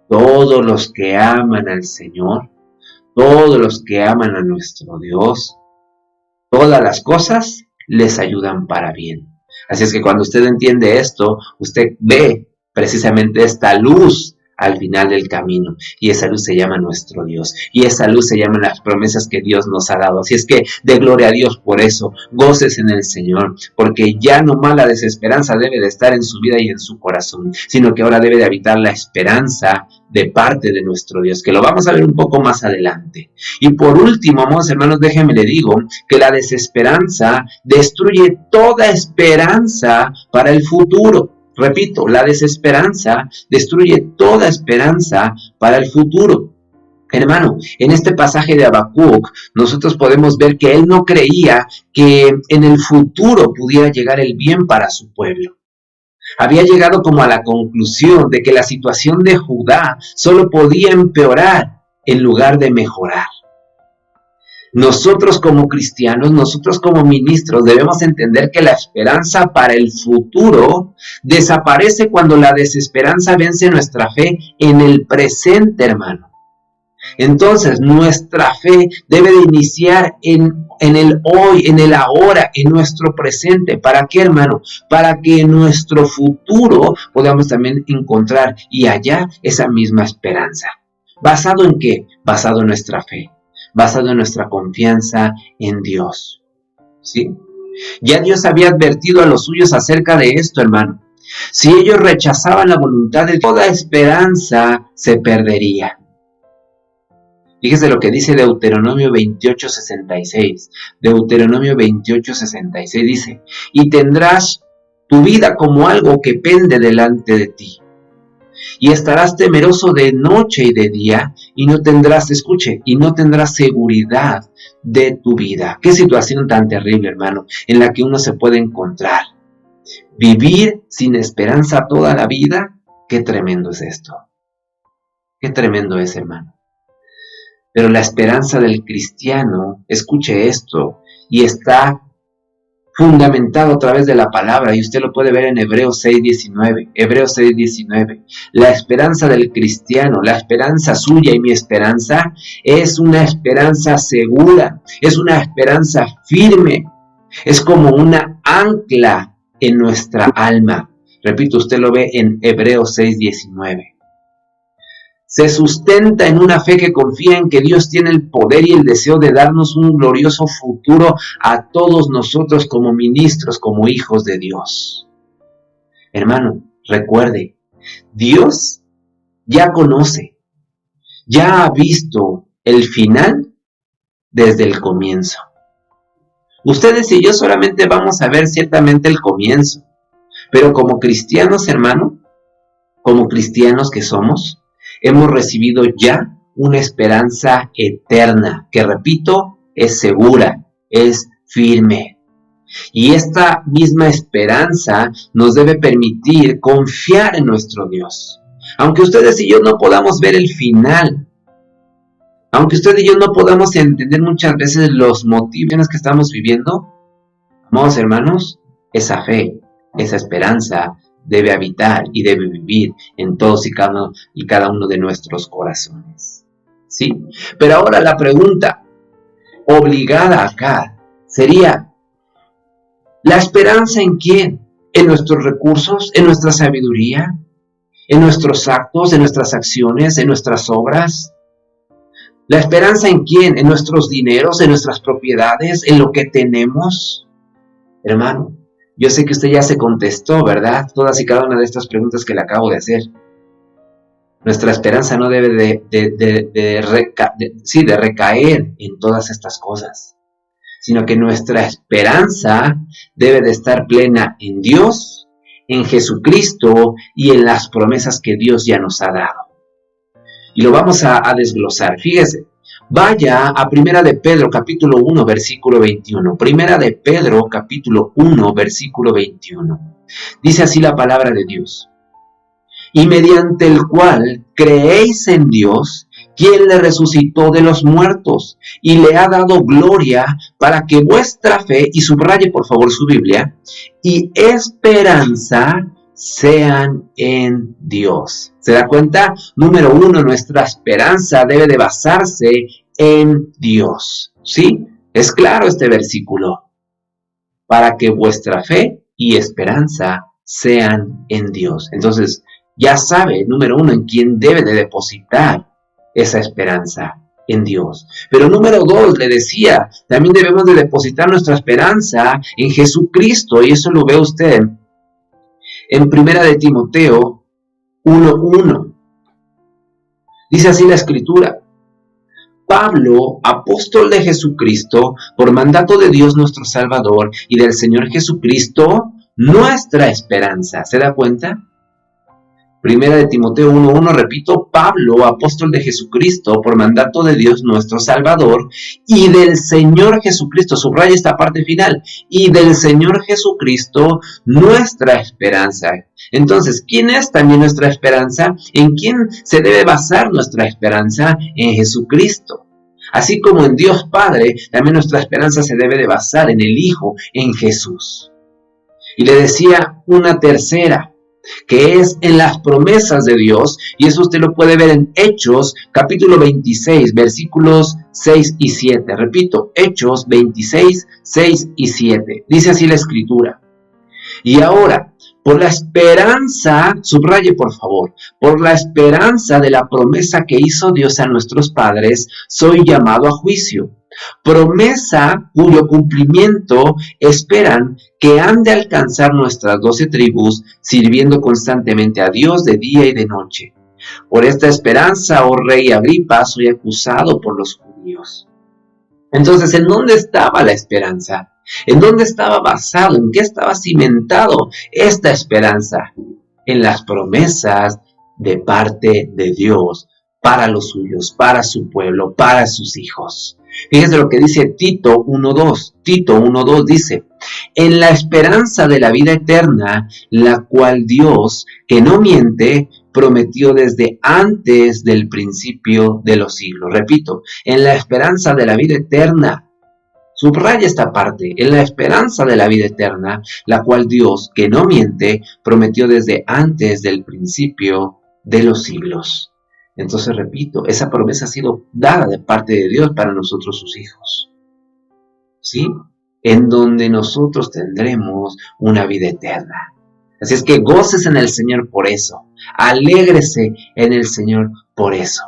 todos los que aman al Señor, todos los que aman a nuestro Dios, todas las cosas les ayudan para bien. Así es que cuando usted entiende esto, usted ve precisamente esta luz al final del camino, y esa luz se llama nuestro Dios, y esa luz se llaman las promesas que Dios nos ha dado. Así es que de gloria a Dios por eso, goces en el Señor, porque ya no más la desesperanza debe de estar en su vida y en su corazón, sino que ahora debe de habitar la esperanza de parte de nuestro Dios, que lo vamos a ver un poco más adelante. Y por último, amados hermanos, déjenme le digo que la desesperanza destruye toda esperanza para el futuro. Repito, la desesperanza destruye toda esperanza para el futuro. Hermano, en este pasaje de Habacuc, nosotros podemos ver que él no creía que en el futuro pudiera llegar el bien para su pueblo. Había llegado como a la conclusión de que la situación de Judá solo podía empeorar en lugar de mejorar. Nosotros como cristianos, nosotros como ministros, debemos entender que la esperanza para el futuro desaparece cuando la desesperanza vence nuestra fe en el presente, hermano. Entonces, nuestra fe debe de iniciar en el hoy, en el ahora, en nuestro presente. ¿Para qué, hermano? Para que en nuestro futuro podamos también encontrar y hallar esa misma esperanza. ¿Basado en qué? Basado en nuestra fe. Basado en nuestra confianza en Dios. ¿Sí? Ya Dios había advertido a los suyos acerca de esto, hermano. Si ellos rechazaban la voluntad de Dios, toda esperanza se perdería. Fíjese lo que dice Deuteronomio 28:66. Deuteronomio 28:66 dice, y tendrás tu vida como algo que pende delante de ti. Y estarás temeroso de noche y de día, y no tendrás, escuche, y no tendrás seguridad de tu vida. Qué situación tan terrible, hermano, en la que uno se puede encontrar. Vivir sin esperanza toda la vida, qué tremendo es esto. Qué tremendo es, hermano. Pero la esperanza del cristiano, escuche esto, y está fundamentado a través de la palabra, y usted lo puede ver en Hebreos 6:19. Hebreos 6:19. La esperanza del cristiano, la esperanza suya y mi esperanza, es una esperanza segura, es una esperanza firme, es como una ancla en nuestra alma. Repito, usted lo ve en Hebreos 6:19. Se sustenta en una fe que confía en que Dios tiene el poder y el deseo de darnos un glorioso futuro a todos nosotros como ministros, como hijos de Dios. Hermano, recuerde, Dios ya conoce, ya ha visto el final desde el comienzo. Ustedes y yo solamente vamos a ver ciertamente el comienzo, pero como cristianos, hermano, como cristianos que somos, hemos recibido ya una esperanza eterna, que repito, es segura, es firme. Y esta misma esperanza nos debe permitir confiar en nuestro Dios. Aunque ustedes y yo no podamos ver el final, aunque usted y yo no podamos entender muchas veces los motivos que estamos viviendo, amados hermanos, esa fe, esa esperanza debe habitar y debe vivir en todos y cada uno de nuestros corazones. ¿Sí? Pero ahora la pregunta obligada acá sería, ¿la esperanza en quién? ¿En nuestros recursos? ¿En nuestra sabiduría? ¿En nuestros actos? ¿En nuestras acciones? ¿En nuestras obras? ¿La esperanza en quién? ¿En nuestros dineros? ¿En nuestras propiedades? ¿En lo que tenemos? Hermano, yo sé que usted ya se contestó, ¿verdad? Todas y cada una de estas preguntas que le acabo de hacer. Nuestra esperanza no debe de recaer en todas estas cosas, sino que nuestra esperanza debe de estar plena en Dios, en Jesucristo y en las promesas que Dios ya nos ha dado. Y lo vamos a desglosar. Fíjese, vaya a Primera de Pedro, capítulo 1, versículo 21. Primera de Pedro, capítulo 1, versículo 21. Dice así la palabra de Dios. Y mediante el cual creéis en Dios, quien le resucitó de los muertos y le ha dado gloria, para que vuestra fe, y subraye por favor su Biblia, y esperanza sean en Dios. ¿Se da cuenta? Número 1, nuestra esperanza debe de basarse en Dios. ¿Sí? Es claro este versículo. Para que vuestra fe y esperanza sean en Dios. Entonces, ya sabe, número 1, en quién debe de depositar esa esperanza, en Dios. Pero número 2, le decía, también debemos de depositar nuestra esperanza en Jesucristo, y eso lo ve usted en Primera de Timoteo 1:1. Dice así la Escritura: Pablo, apóstol de Jesucristo, por mandato de Dios nuestro Salvador y del Señor Jesucristo, nuestra esperanza. ¿Se da cuenta? Primera de Timoteo 1:1, repito, Pablo, apóstol de Jesucristo, por mandato de Dios nuestro Salvador y del Señor Jesucristo, subraya esta parte final, y del Señor Jesucristo, nuestra esperanza. Entonces, ¿quién es también nuestra esperanza? ¿En quién se debe basar nuestra esperanza? En Jesucristo. Así como en Dios Padre, también nuestra esperanza se debe de basar en el Hijo, en Jesús. Y le decía una tercera, que es en las promesas de Dios, y eso usted lo puede ver en Hechos, capítulo 26, versículos 6 y 7. Repito, Hechos 26, 6 y 7. Dice así la Escritura: Y ahora, por la esperanza, subraye por favor, por la esperanza de la promesa que hizo Dios a nuestros padres, soy llamado a juicio. Promesa cuyo cumplimiento esperan que han de alcanzar nuestras 12 tribus, sirviendo constantemente a Dios de día y de noche. Por esta esperanza, oh rey Agripa, soy acusado por los judíos. Entonces, ¿en dónde estaba la esperanza? ¿En dónde estaba basado? ¿En qué estaba cimentado esta esperanza? En las promesas de parte de Dios para los suyos, para su pueblo, para sus hijos. Fíjense lo que dice Tito 1:2. Tito 1:2 dice: en la esperanza de la vida eterna, la cual Dios, que no miente, prometió desde antes del principio de los siglos. Repito, en la esperanza de la vida eterna. Subraya esta parte, en la esperanza de la vida eterna, la cual Dios, que no miente, prometió desde antes del principio de los siglos. Entonces, repito, esa promesa ha sido dada de parte de Dios para nosotros sus hijos. ¿Sí? En donde nosotros tendremos una vida eterna. Así es que goces en el Señor por eso. Alégrese en el Señor por eso.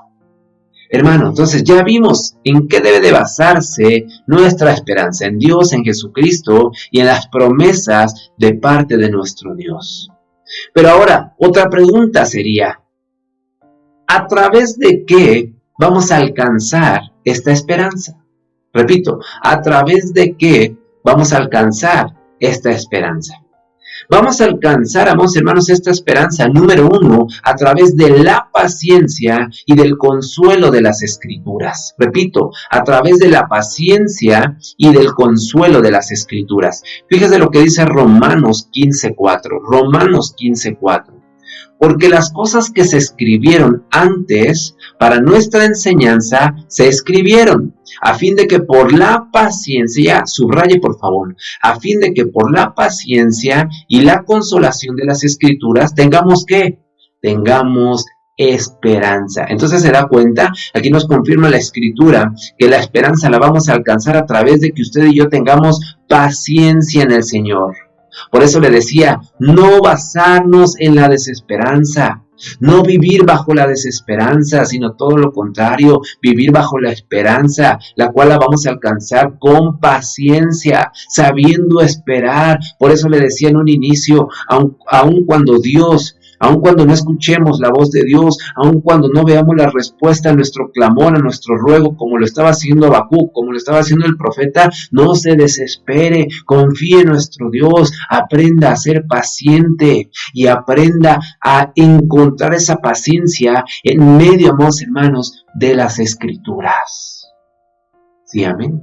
Hermano, entonces ya vimos en qué debe de basarse nuestra esperanza, en Dios, en Jesucristo y en las promesas de parte de nuestro Dios. Pero ahora, otra pregunta sería, ¿a través de qué vamos a alcanzar esta esperanza? Repito, ¿a través de qué vamos a alcanzar esta esperanza? Vamos a alcanzar, amados hermanos, esta esperanza, número 1, a través de la paciencia y del consuelo de las Escrituras. Repito, a través de la paciencia y del consuelo de las Escrituras. Fíjese lo que dice Romanos 15:4. Romanos 15:4. Porque las cosas que se escribieron antes para nuestra enseñanza se escribieron, a fin de que por la paciencia, subraye por favor, a fin de que por la paciencia y la consolación de las Escrituras tengamos ¿qué? Tengamos esperanza. Entonces se da cuenta, aquí nos confirma la Escritura que la esperanza la vamos a alcanzar a través de que usted y yo tengamos paciencia en el Señor. Por eso le decía, no basarnos en la desesperanza, no vivir bajo la desesperanza, sino todo lo contrario, vivir bajo la esperanza, la cual la vamos a alcanzar con paciencia, sabiendo esperar. Por eso le decía en un inicio, aun cuando no escuchemos la voz de Dios, aun cuando no veamos la respuesta a nuestro clamor, a nuestro ruego, como lo estaba haciendo Habacuc, como lo estaba haciendo el profeta, no se desespere, confíe en nuestro Dios, aprenda a ser paciente y aprenda a encontrar esa paciencia en medio, amados hermanos, de las Escrituras. ¿Sí, amén?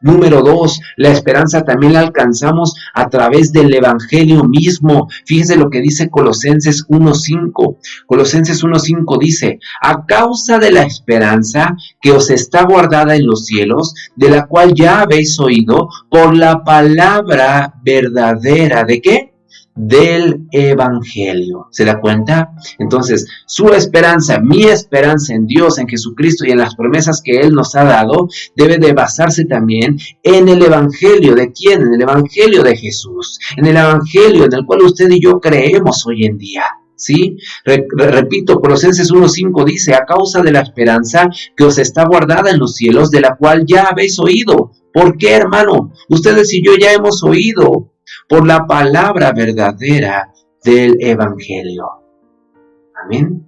Número 2, la esperanza también la alcanzamos a través del Evangelio mismo. Fíjese lo que dice Colosenses 1:5. Colosenses 1:5 dice, a causa de la esperanza que os está guardada en los cielos, de la cual ya habéis oído por la palabra verdadera. ¿De qué? Del Evangelio. ¿Se da cuenta? Entonces, su esperanza, mi esperanza en Dios, en Jesucristo y en las promesas que Él nos ha dado, debe de basarse también en el Evangelio. ¿De quién? En el Evangelio de Jesús. En el Evangelio en el cual usted y yo creemos hoy en día. ¿Sí? Repito, Colosenses 1:5 dice, a causa de la esperanza que os está guardada en los cielos, de la cual ya habéis oído. ¿Por qué, hermano? Ustedes y yo ya hemos oído por la palabra verdadera del Evangelio. Amén.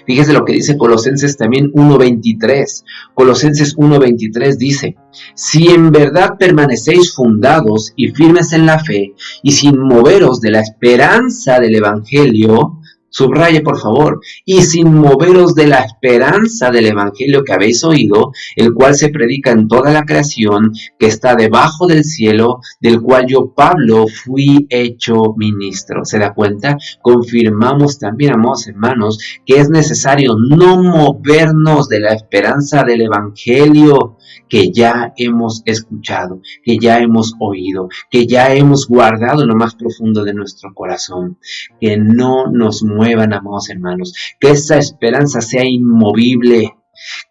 Fíjese lo que dice Colosenses también 1:23. Colosenses 1:23 dice, si en verdad permanecéis fundados y firmes en la fe y sin moveros de la esperanza del Evangelio, subraye por favor, y sin moveros de la esperanza del Evangelio que habéis oído, el cual se predica en toda la creación que está debajo del cielo, del cual yo, Pablo, fui hecho ministro. ¿Se da cuenta? Confirmamos también, amados hermanos, que es necesario no movernos de la esperanza del Evangelio que ya hemos escuchado, que ya hemos oído, que ya hemos guardado en lo más profundo de nuestro corazón. Que no nos muevan, amados hermanos, que esa esperanza sea inmovible,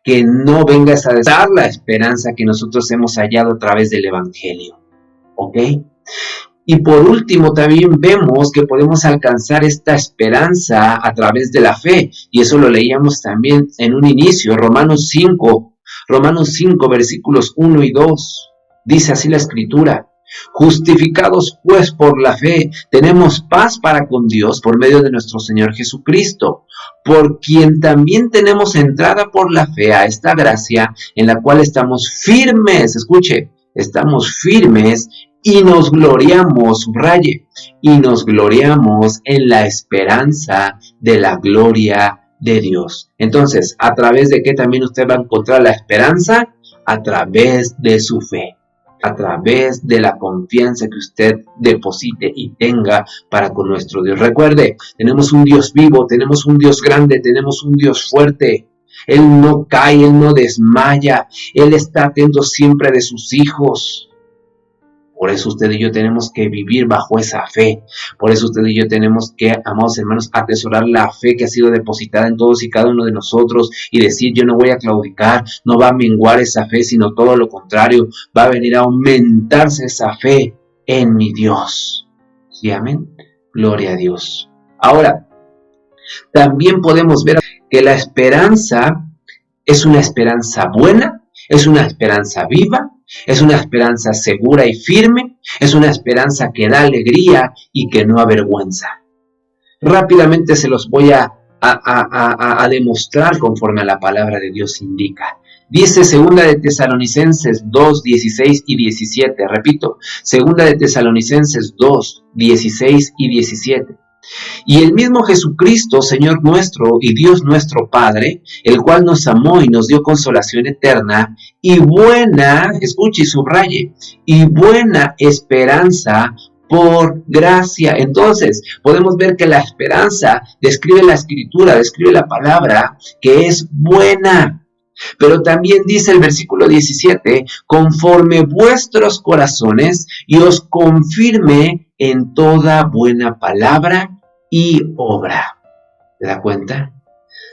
que no vengas a dar la esperanza que nosotros hemos hallado a través del Evangelio. ¿Ok? Y por último también vemos que podemos alcanzar esta esperanza a través de la fe, y eso lo leíamos también en un inicio, Romanos 5, versículos 1 y 2, dice así la Escritura, justificados pues por la fe, tenemos paz para con Dios por medio de nuestro Señor Jesucristo, por quien también tenemos entrada por la fe a esta gracia en la cual estamos firmes, escuche, estamos firmes y nos gloriamos, subraye, y nos gloriamos en la esperanza de la gloria de Dios. Entonces, ¿a través de qué también usted va a encontrar la esperanza? A través de su fe, a través de la confianza que usted deposite y tenga para con nuestro Dios. Recuerde, tenemos un Dios vivo, tenemos un Dios grande, tenemos un Dios fuerte. Él no cae, Él no desmaya, Él está atento siempre de sus hijos. Por eso usted y yo tenemos que vivir bajo esa fe. Por eso usted y yo tenemos que, amados hermanos, atesorar la fe que ha sido depositada en todos y cada uno de nosotros y decir, yo no voy a claudicar, no va a menguar esa fe, sino todo lo contrario, va a venir a aumentarse esa fe en mi Dios. ¿Sí, amén? Gloria a Dios. Ahora, también podemos ver que la esperanza es una esperanza buena, es una esperanza viva, es una esperanza segura y firme, es una esperanza que da alegría y que no avergüenza. Rápidamente se los voy a demostrar conforme a la palabra de Dios indica. Dice 2 de Tesalonicenses 2, 16 y 17, repito, 2 de Tesalonicenses 2, 16 y 17. Y el mismo Jesucristo, Señor nuestro y Dios nuestro Padre, el cual nos amó y nos dio consolación eterna y buena, escuche y subraye, y buena esperanza por gracia. Entonces, podemos ver que la esperanza describe la Escritura, describe la palabra, que es buena. Pero también dice el versículo 17, conforme vuestros corazones y os confirme en toda buena palabra y obra. ¿Se da cuenta?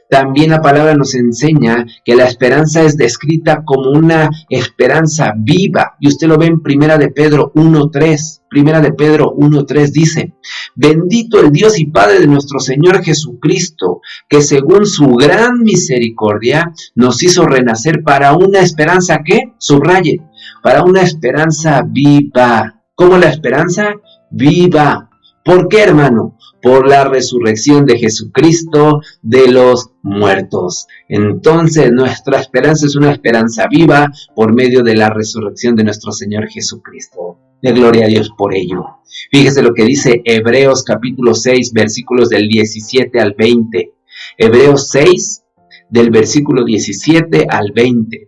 También la palabra nos enseña que la esperanza es descrita como una esperanza viva. Y usted lo ve en 1 de Pedro 1.3. 1 de Pedro 1.3 dice, bendito el Dios y Padre de nuestro Señor Jesucristo, que según su gran misericordia nos hizo renacer para una esperanza que, subraye, para una esperanza viva. ¿Cómo la esperanza? Viva. ¿Por qué, hermano? Por la resurrección de Jesucristo de los muertos. Entonces, nuestra esperanza es una esperanza viva por medio de la resurrección de nuestro Señor Jesucristo. De gloria a Dios por ello. Fíjese lo que dice Hebreos capítulo 6, versículos del 17 al 20. Hebreos 6, del versículo 17 al 20.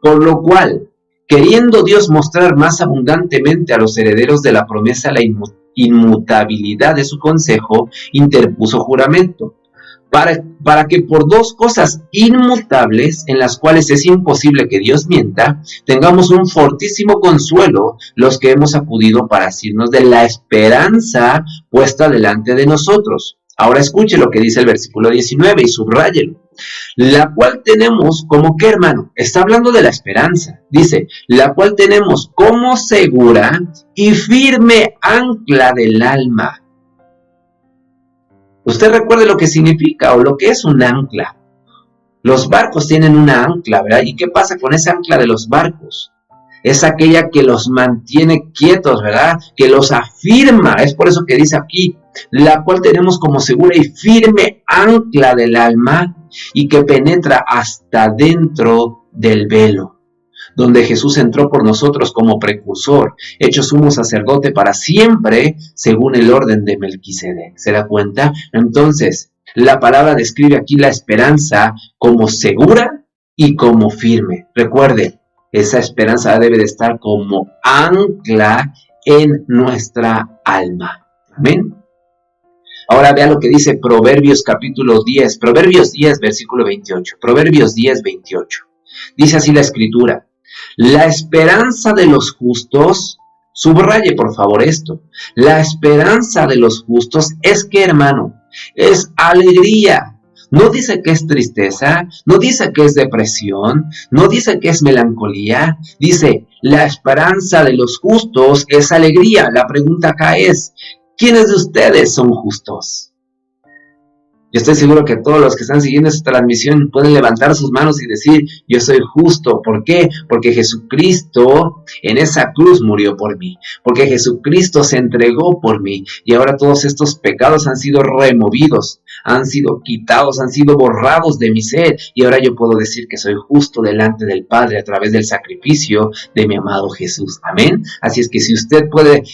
Por lo cual, queriendo Dios mostrar más abundantemente a los herederos de la promesa la inmutabilidad de su consejo, interpuso juramento, para que por dos cosas inmutables, en las cuales es imposible que Dios mienta, tengamos un fortísimo consuelo los que hemos acudido para asirnos de la esperanza puesta delante de nosotros. Ahora escuche lo que dice el versículo 19 y subráyelo. La cual tenemos como que, hermano, está hablando de la esperanza. Dice, la cual tenemos como segura y firme ancla del alma. Usted recuerde lo que significa o lo que es un ancla. Los barcos tienen una ancla, ¿verdad? ¿Y qué pasa con esa ancla de los barcos? Es aquella que los mantiene quietos, ¿verdad? Que los afirma. Es por eso que dice aquí, la cual tenemos como segura y firme ancla del alma y que penetra hasta dentro del velo, donde Jesús entró por nosotros como precursor, hecho sumo sacerdote para siempre, según el orden de Melquisedec. ¿Se da cuenta? Entonces, la palabra describe aquí la esperanza como segura y como firme. Recuerde, esa esperanza debe de estar como ancla en nuestra alma. Amén. Ahora vea lo que dice Proverbios capítulo 10, Proverbios 10, versículo 28. Proverbios 10, 28. Dice así la Escritura. La esperanza de los justos, subraye por favor esto, la esperanza de los justos es que, hermano, es alegría. No dice que es tristeza, no dice que es depresión, no dice que es melancolía, dice la esperanza de los justos es alegría. La pregunta acá es, ¿quiénes de ustedes son justos? Yo estoy seguro que todos los que están siguiendo esta transmisión pueden levantar sus manos y decir, yo soy justo. ¿Por qué? Porque Jesucristo en esa cruz murió por mí. Porque Jesucristo se entregó por mí. Y ahora todos estos pecados han sido removidos, han sido quitados, han sido borrados de mi ser. Y ahora yo puedo decir que soy justo delante del Padre a través del sacrificio de mi amado Jesús. Amén. Así es que si usted puede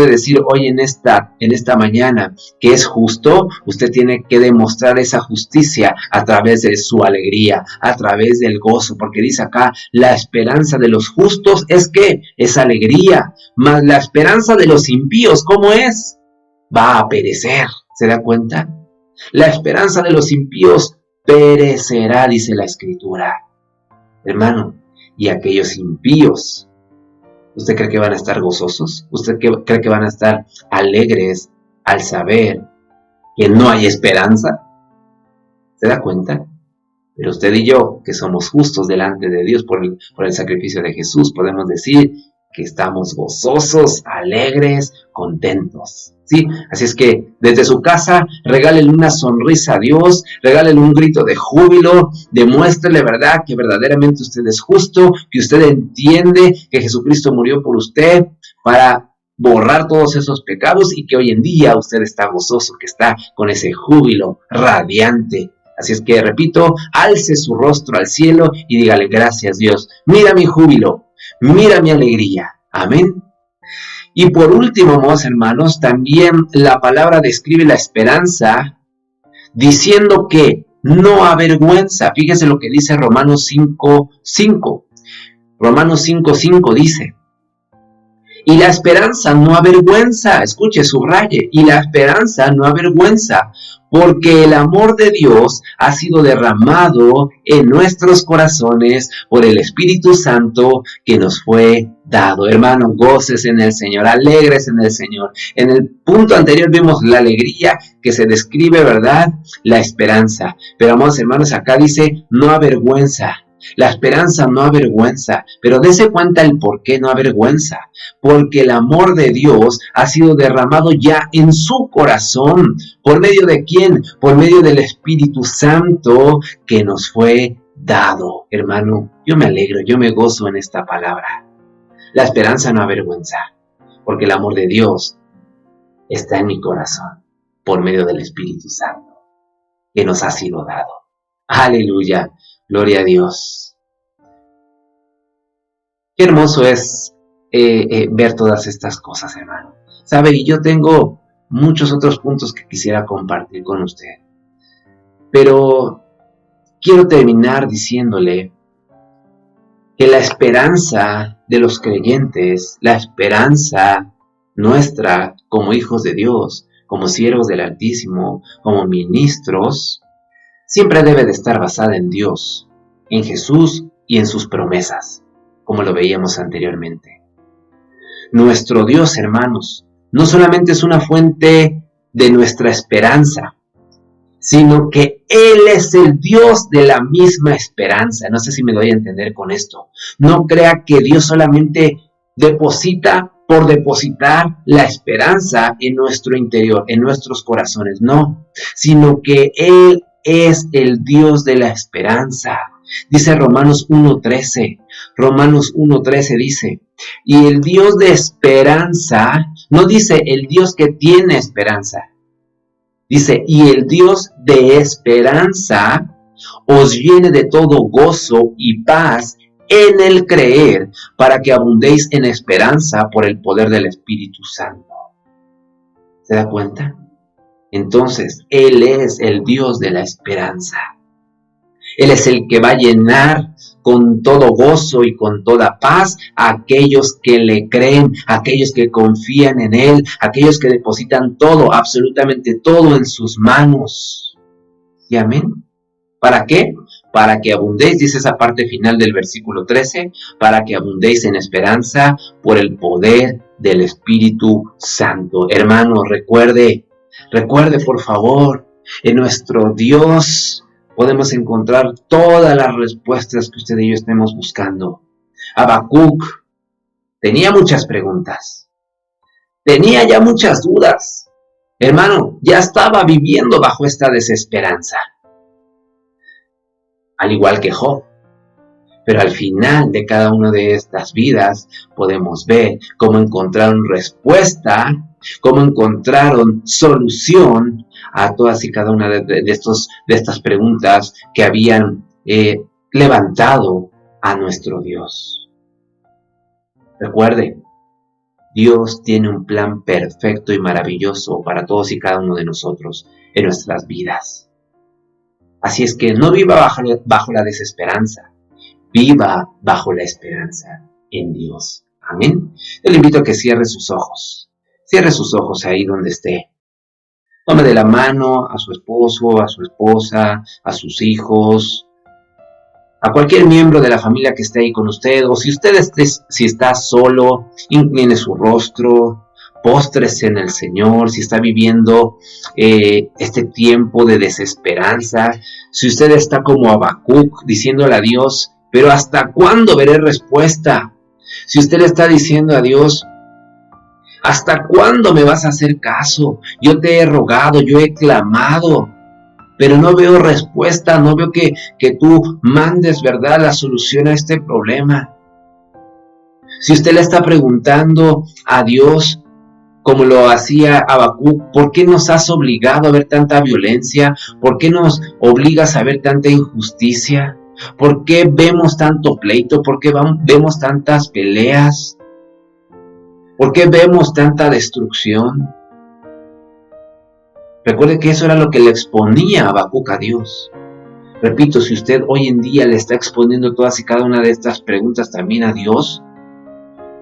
decir hoy en esta mañana que es justo, usted tiene que demostrar esa justicia a través de su alegría, a través del gozo, porque dice acá, la esperanza de los justos es que es alegría, mas la esperanza de los impíos, ¿cómo es? Va a perecer, ¿se da cuenta? La esperanza de los impíos perecerá, dice la Escritura. Hermano, y aquellos impíos, ¿usted cree que van a estar gozosos? ¿Usted cree que van a estar alegres al saber que no hay esperanza? ¿Se da cuenta? Pero usted y yo, que somos justos delante de Dios por el sacrificio de Jesús, podemos decir que estamos gozosos, alegres, contentos. ¿Sí? Así es que desde su casa, regálenle una sonrisa a Dios, regálenle un grito de júbilo, demuéstrele, ¿verdad?, que verdaderamente usted es justo, que usted entiende que Jesucristo murió por usted para borrar todos esos pecados y que hoy en día usted está gozoso, que está con ese júbilo radiante. Así es que, repito, alce su rostro al cielo y dígale: gracias, Dios, mira mi júbilo, mira mi alegría. Amén. Y por último, amados hermanos, también la palabra describe la esperanza diciendo que no avergüenza. Fíjese lo que dice Romanos 5:5. Romanos 5:5 dice: y la esperanza no avergüenza, escuche, subraye, y la esperanza no avergüenza, porque el amor de Dios ha sido derramado en nuestros corazones por el Espíritu Santo que nos fue dado. Hermano, goces en el Señor, alegres en el Señor. En el punto anterior vimos la alegría que se describe, ¿verdad? La esperanza. Pero, amados hermanos, acá dice no avergüenza. La esperanza no avergüenza, pero dése cuenta el por qué no avergüenza. Porque el amor de Dios ha sido derramado ya en su corazón. ¿Por medio de quién? Por medio del Espíritu Santo que nos fue dado. Hermano, yo me alegro, yo me gozo en esta palabra. La esperanza no avergüenza, porque el amor de Dios está en mi corazón por medio del Espíritu Santo que nos ha sido dado. Aleluya. Gloria a Dios. Qué hermoso es ver todas estas cosas, hermano. ¿Sabe? Y yo tengo muchos otros puntos que quisiera compartir con usted. Pero quiero terminar diciéndole que la esperanza de los creyentes, la esperanza nuestra como hijos de Dios, como siervos del Altísimo, como ministros, siempre debe de estar basada en Dios, en Jesús y en sus promesas, como lo veíamos anteriormente. Nuestro Dios, hermanos, no solamente es una fuente de nuestra esperanza, sino que Él es el Dios de la misma esperanza. No sé si me doy a entender con esto. No crea que Dios solamente deposita por depositar la esperanza en nuestro interior, en nuestros corazones, no, sino que Él es el Dios de la esperanza. Dice Romanos 1:13. Romanos 1:13 dice: y el Dios de esperanza, no dice el Dios que tiene esperanza, dice: y el Dios de esperanza os llene de todo gozo y paz en el creer, para que abundéis en esperanza por el poder del Espíritu Santo. ¿Se da cuenta? Entonces, Él es el Dios de la esperanza. Él es el que va a llenar con todo gozo y con toda paz a aquellos que le creen, a aquellos que confían en Él, a aquellos que depositan todo, absolutamente todo en sus manos. ¿Y amén? ¿Para qué? Para que abundéis, dice esa parte final del versículo 13, para que abundéis en esperanza por el poder del Espíritu Santo. Hermano, recuerde por favor, en nuestro Dios podemos encontrar todas las respuestas que usted y yo estemos buscando. Habacuc tenía muchas preguntas, tenía ya muchas dudas. Hermano, ya estaba viviendo bajo esta desesperanza, al igual que Job. Pero al final de cada una de estas vidas podemos ver cómo encontraron respuesta, cómo encontraron solución a todas y cada una de estas preguntas que habían levantado a nuestro Dios. Recuerde, Dios tiene un plan perfecto y maravilloso para todos y cada uno de nosotros en nuestras vidas. Así es que no viva bajo la desesperanza. Viva bajo la esperanza en Dios. Amén. Yo le invito a que cierre sus ojos. Cierre sus ojos ahí donde esté. Tome de la mano a su esposo, a su esposa, a sus hijos, a cualquier miembro de la familia que esté ahí con usted, o si si está solo, incline su rostro, póstrese en el Señor. Si está viviendo este tiempo de desesperanza, si usted está como Habacuc diciéndole a Dios, pero ¿hasta cuándo veré respuesta? Si usted le está diciendo a Dios, ¿hasta cuándo me vas a hacer caso? Yo te he rogado, yo he clamado, pero no veo respuesta, no veo que tú mandes, ¿verdad?, la solución a este problema. Si usted le está preguntando a Dios, como lo hacía Habacuc, ¿por qué nos has obligado a ver tanta violencia? ¿Por qué nos obligas a ver tanta injusticia? ¿Por qué vemos tanto pleito? ¿Por qué vemos tantas peleas? ¿Por qué vemos tanta destrucción? Recuerde que eso era lo que le exponía Habacuc a Dios. Repito, si usted hoy en día le está exponiendo todas y cada una de estas preguntas también a Dios,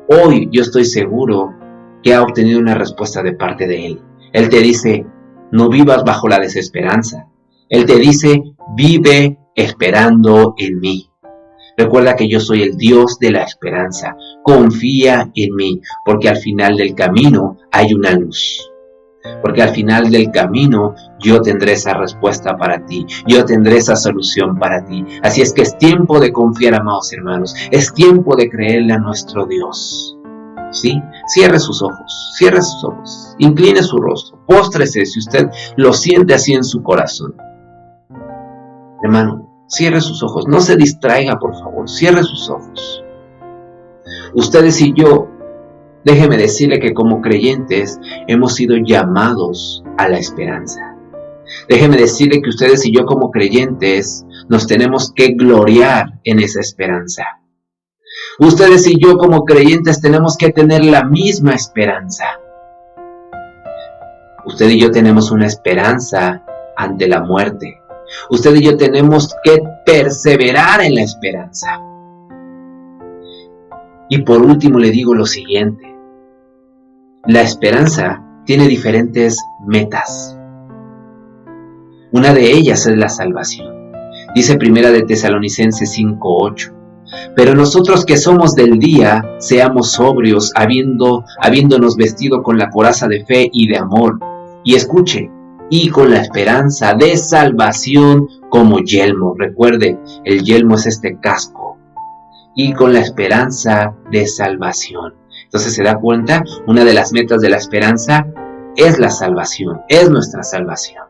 hoy yo estoy seguro que ha obtenido una respuesta de parte de Él. Él te dice, no vivas bajo la desesperanza. Él te dice, vive esperando en mí. Recuerda que yo soy el Dios de la esperanza. Confía en mí, porque al final del camino hay una luz. Porque al final del camino yo tendré esa respuesta para ti, yo tendré esa solución para ti. Así es que es tiempo de confiar, amados hermanos, es tiempo de creerle a nuestro Dios. ¿Sí? Cierre sus ojos, incline su rostro, póstrese si usted lo siente así en su corazón. Hermano, cierre sus ojos, no se distraiga, por favor, cierre sus ojos. Ustedes y yo, déjeme decirle que como creyentes hemos sido llamados a la esperanza. Déjeme decirle que ustedes y yo como creyentes nos tenemos que gloriar en esa esperanza. Ustedes y yo como creyentes tenemos que tener la misma esperanza. Usted y yo tenemos una esperanza ante la muerte. Usted y yo tenemos que perseverar en la esperanza. Y por último le digo lo siguiente. La esperanza tiene diferentes metas. Una de ellas es la salvación. Dice Primera de Tesalonicenses 5:8. Pero nosotros que somos del día, seamos sobrios, habiéndonos vestido con la coraza de fe y de amor. Y escuche, y con la esperanza de salvación como yelmo. Recuerde, el yelmo es este casco. Y con la esperanza de salvación. Entonces, ¿se da cuenta? Una de las metas de la esperanza es la salvación, es nuestra salvación.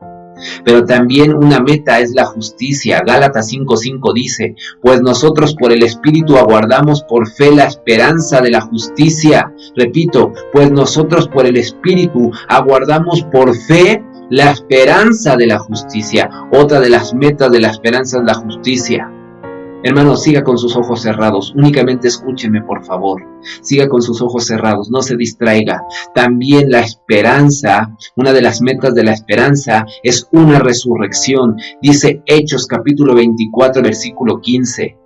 Pero también una meta es la justicia. Gálatas 5:5 dice, pues nosotros por el Espíritu aguardamos por fe la esperanza de la justicia. Repito, pues nosotros por el Espíritu aguardamos por fe la esperanza de la justicia. Otra de las metas de la esperanza es la justicia. Hermano, siga con sus ojos cerrados, únicamente escúcheme por favor, siga con sus ojos cerrados, no se distraiga. También la esperanza, una de las metas de la esperanza es una resurrección. Dice Hechos capítulo 24 versículo 15,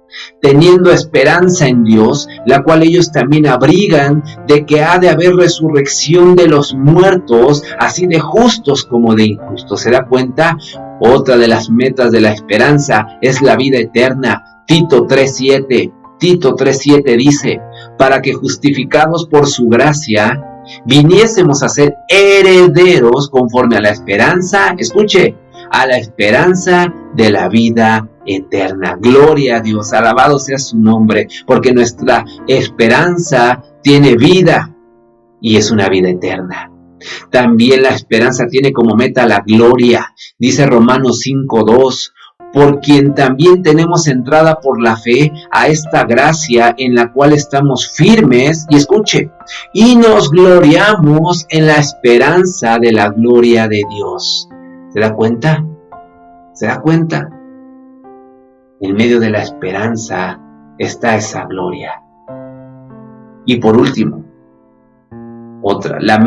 teniendo esperanza en Dios, la cual ellos también abrigan de que ha de haber resurrección de los muertos, así de justos como de injustos. ¿Se da cuenta? Otra de las metas de la esperanza es la vida eterna. Tito 3:7 dice, para que justificados por su gracia, viniésemos a ser herederos conforme a la esperanza, escuche, a la esperanza de la vida eterna. Gloria a Dios, alabado sea su nombre, porque nuestra esperanza tiene vida y es una vida eterna. También la esperanza tiene como meta la gloria. Dice Romanos 5:2, por quien también tenemos entrada por la fe a esta gracia en la cual estamos firmes, y escuche, y nos gloriamos en la esperanza de la gloria de Dios. ¿Se da cuenta? ¿Se da cuenta? En medio de la esperanza está esa gloria. Y por último, una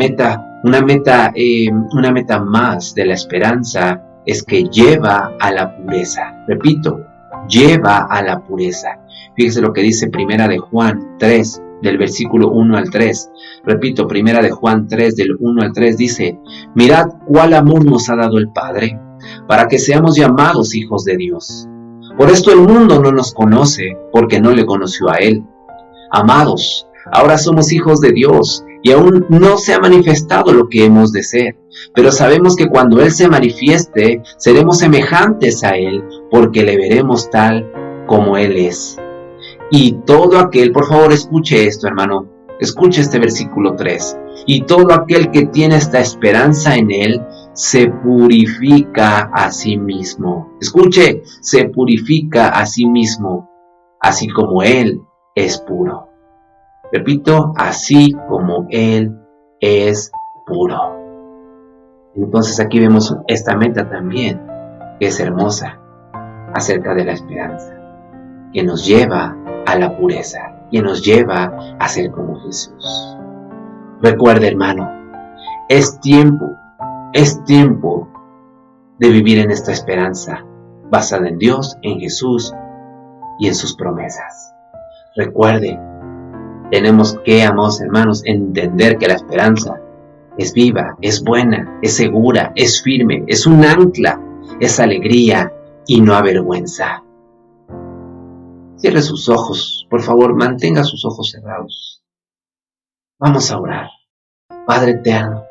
meta más de la esperanza es que lleva a la pureza. Repito, lleva a la pureza. Fíjese lo que dice Primera de Juan 3, del versículo 1 al 3. Repito, primera de Juan 3, del 1 al 3, dice: mirad cuál amor nos ha dado el Padre, para que seamos llamados hijos de Dios. Por esto el mundo no nos conoce, porque no le conoció a Él. Amados, ahora somos hijos de Dios, y aún no se ha manifestado lo que hemos de ser. Pero sabemos que cuando Él se manifieste, seremos semejantes a Él, porque le veremos tal como Él es. Y todo aquel, por favor escuche esto, hermano, escuche este versículo 3. Y todo aquel que tiene esta esperanza en Él, se purifica a sí mismo. Escuche, se purifica a sí mismo, así como Él es puro. Repito, así como Él es puro. Entonces aquí vemos esta meta también, que es hermosa, acerca de la esperanza, que nos lleva a la pureza, que nos lleva a ser como Jesús. Recuerda, hermano, es tiempo de vivir en esta esperanza, basada en Dios, en Jesús y en sus promesas. Recuerde, tenemos que, amados hermanos, entender que la esperanza es viva, es buena, es segura, es firme, es un ancla, es alegría y no avergüenza. Cierre sus ojos, por favor, mantenga sus ojos cerrados. Vamos a orar. Padre eterno,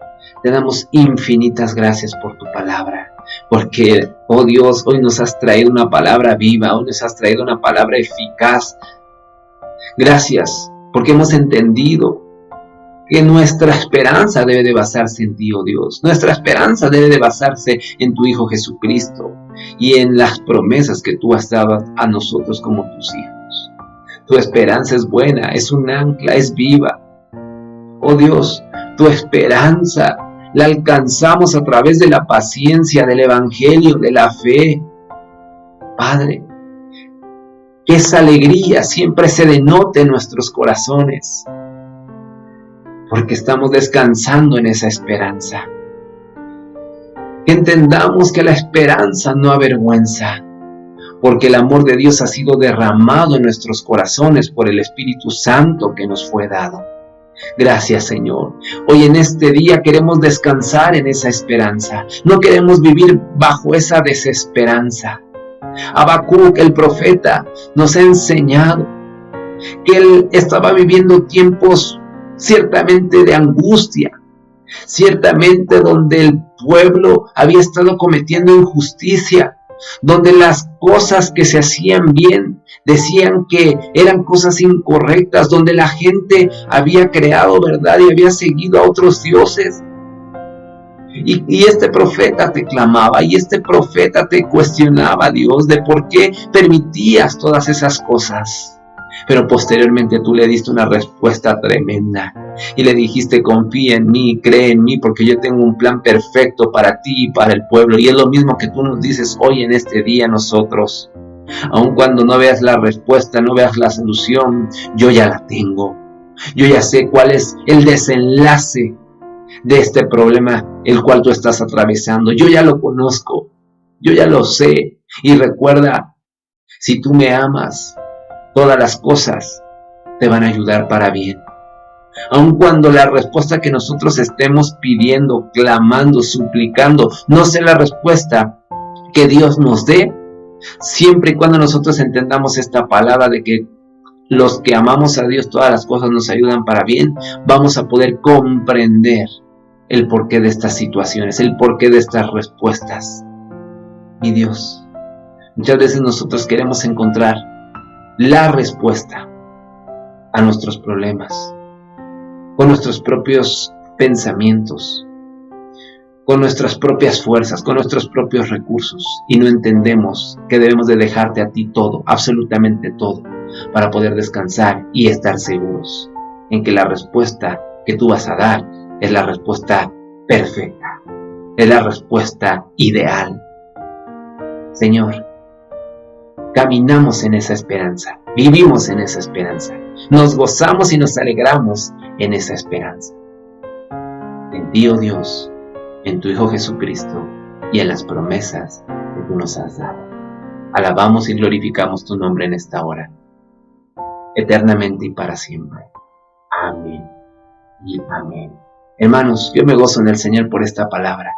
te damos infinitas gracias por tu palabra, porque, oh Dios, hoy nos has traído una palabra viva, hoy nos has traído una palabra eficaz. Gracias, porque hemos entendido que nuestra esperanza debe de basarse en ti, oh Dios. Nuestra esperanza debe de basarse en tu Hijo Jesucristo y en las promesas que tú has dado a nosotros como tus hijos. Tu esperanza es buena, es un ancla, es viva. Oh Dios, tu esperanza la alcanzamos a través de la paciencia, del Evangelio, de la fe. Padre, que esa alegría siempre se denote en nuestros corazones, porque estamos descansando en esa esperanza. Que entendamos que la esperanza no avergüenza, porque el amor de Dios ha sido derramado en nuestros corazones por el Espíritu Santo que nos fue dado. Gracias, Señor. Hoy en este día queremos descansar en esa esperanza. No queremos vivir bajo esa desesperanza. Habacuc, el profeta, nos ha enseñado que él estaba viviendo tiempos ciertamente de angustia, ciertamente donde el pueblo había estado cometiendo injusticia, donde las cosas que se hacían bien decían que eran cosas incorrectas, donde la gente había creado verdad y había seguido a otros dioses. Y este profeta te clamaba, y este profeta te cuestionaba, Dios, de por qué permitías todas esas cosas. Pero posteriormente tú le diste una respuesta tremenda y le dijiste: confía en mí, cree en mí, porque yo tengo un plan perfecto para ti y para el pueblo. Y es lo mismo que tú nos dices hoy en este día a nosotros. Aun cuando no veas la respuesta, no veas la solución, yo ya la tengo. Yo ya sé cuál es el desenlace de este problema el cual tú estás atravesando. Yo ya lo conozco, yo ya lo sé. Y recuerda, si tú me amas, todas las cosas te van a ayudar para bien. Aun cuando la respuesta que nosotros estemos pidiendo, clamando, suplicando, no sea la respuesta que Dios nos dé, siempre y cuando nosotros entendamos esta palabra de que los que amamos a Dios, todas las cosas nos ayudan para bien, vamos a poder comprender el porqué de estas situaciones, el porqué de estas respuestas. Mi Dios, muchas veces nosotros queremos encontrar la respuesta a nuestros problemas, con nuestros propios pensamientos, con nuestras propias fuerzas, con nuestros propios recursos, y no entendemos que debemos de dejarte a ti todo, absolutamente todo, para poder descansar y estar seguros en que la respuesta que tú vas a dar es la respuesta perfecta, es la respuesta ideal. Señor, caminamos en esa esperanza, vivimos en esa esperanza, nos gozamos y nos alegramos en esa esperanza. En ti, oh Dios, en tu Hijo Jesucristo y en las promesas que tú nos has dado. Alabamos y glorificamos tu nombre en esta hora, eternamente y para siempre. Amén y amén. Hermanos, yo me gozo en el Señor por esta palabra.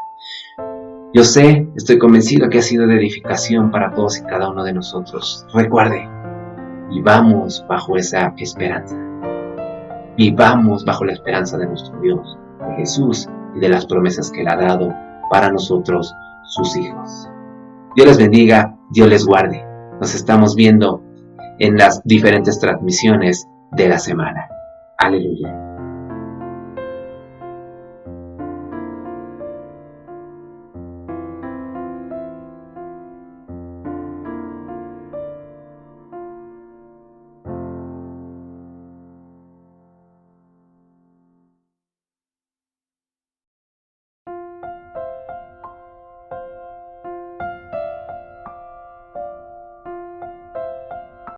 Yo sé, estoy convencido que ha sido de edificación para todos y cada uno de nosotros. Recuerde, vivamos bajo esa esperanza. Vivamos bajo la esperanza de nuestro Dios, de Jesús y de las promesas que Él ha dado para nosotros, sus hijos. Dios les bendiga, Dios les guarde. Nos estamos viendo en las diferentes transmisiones de la semana. Aleluya.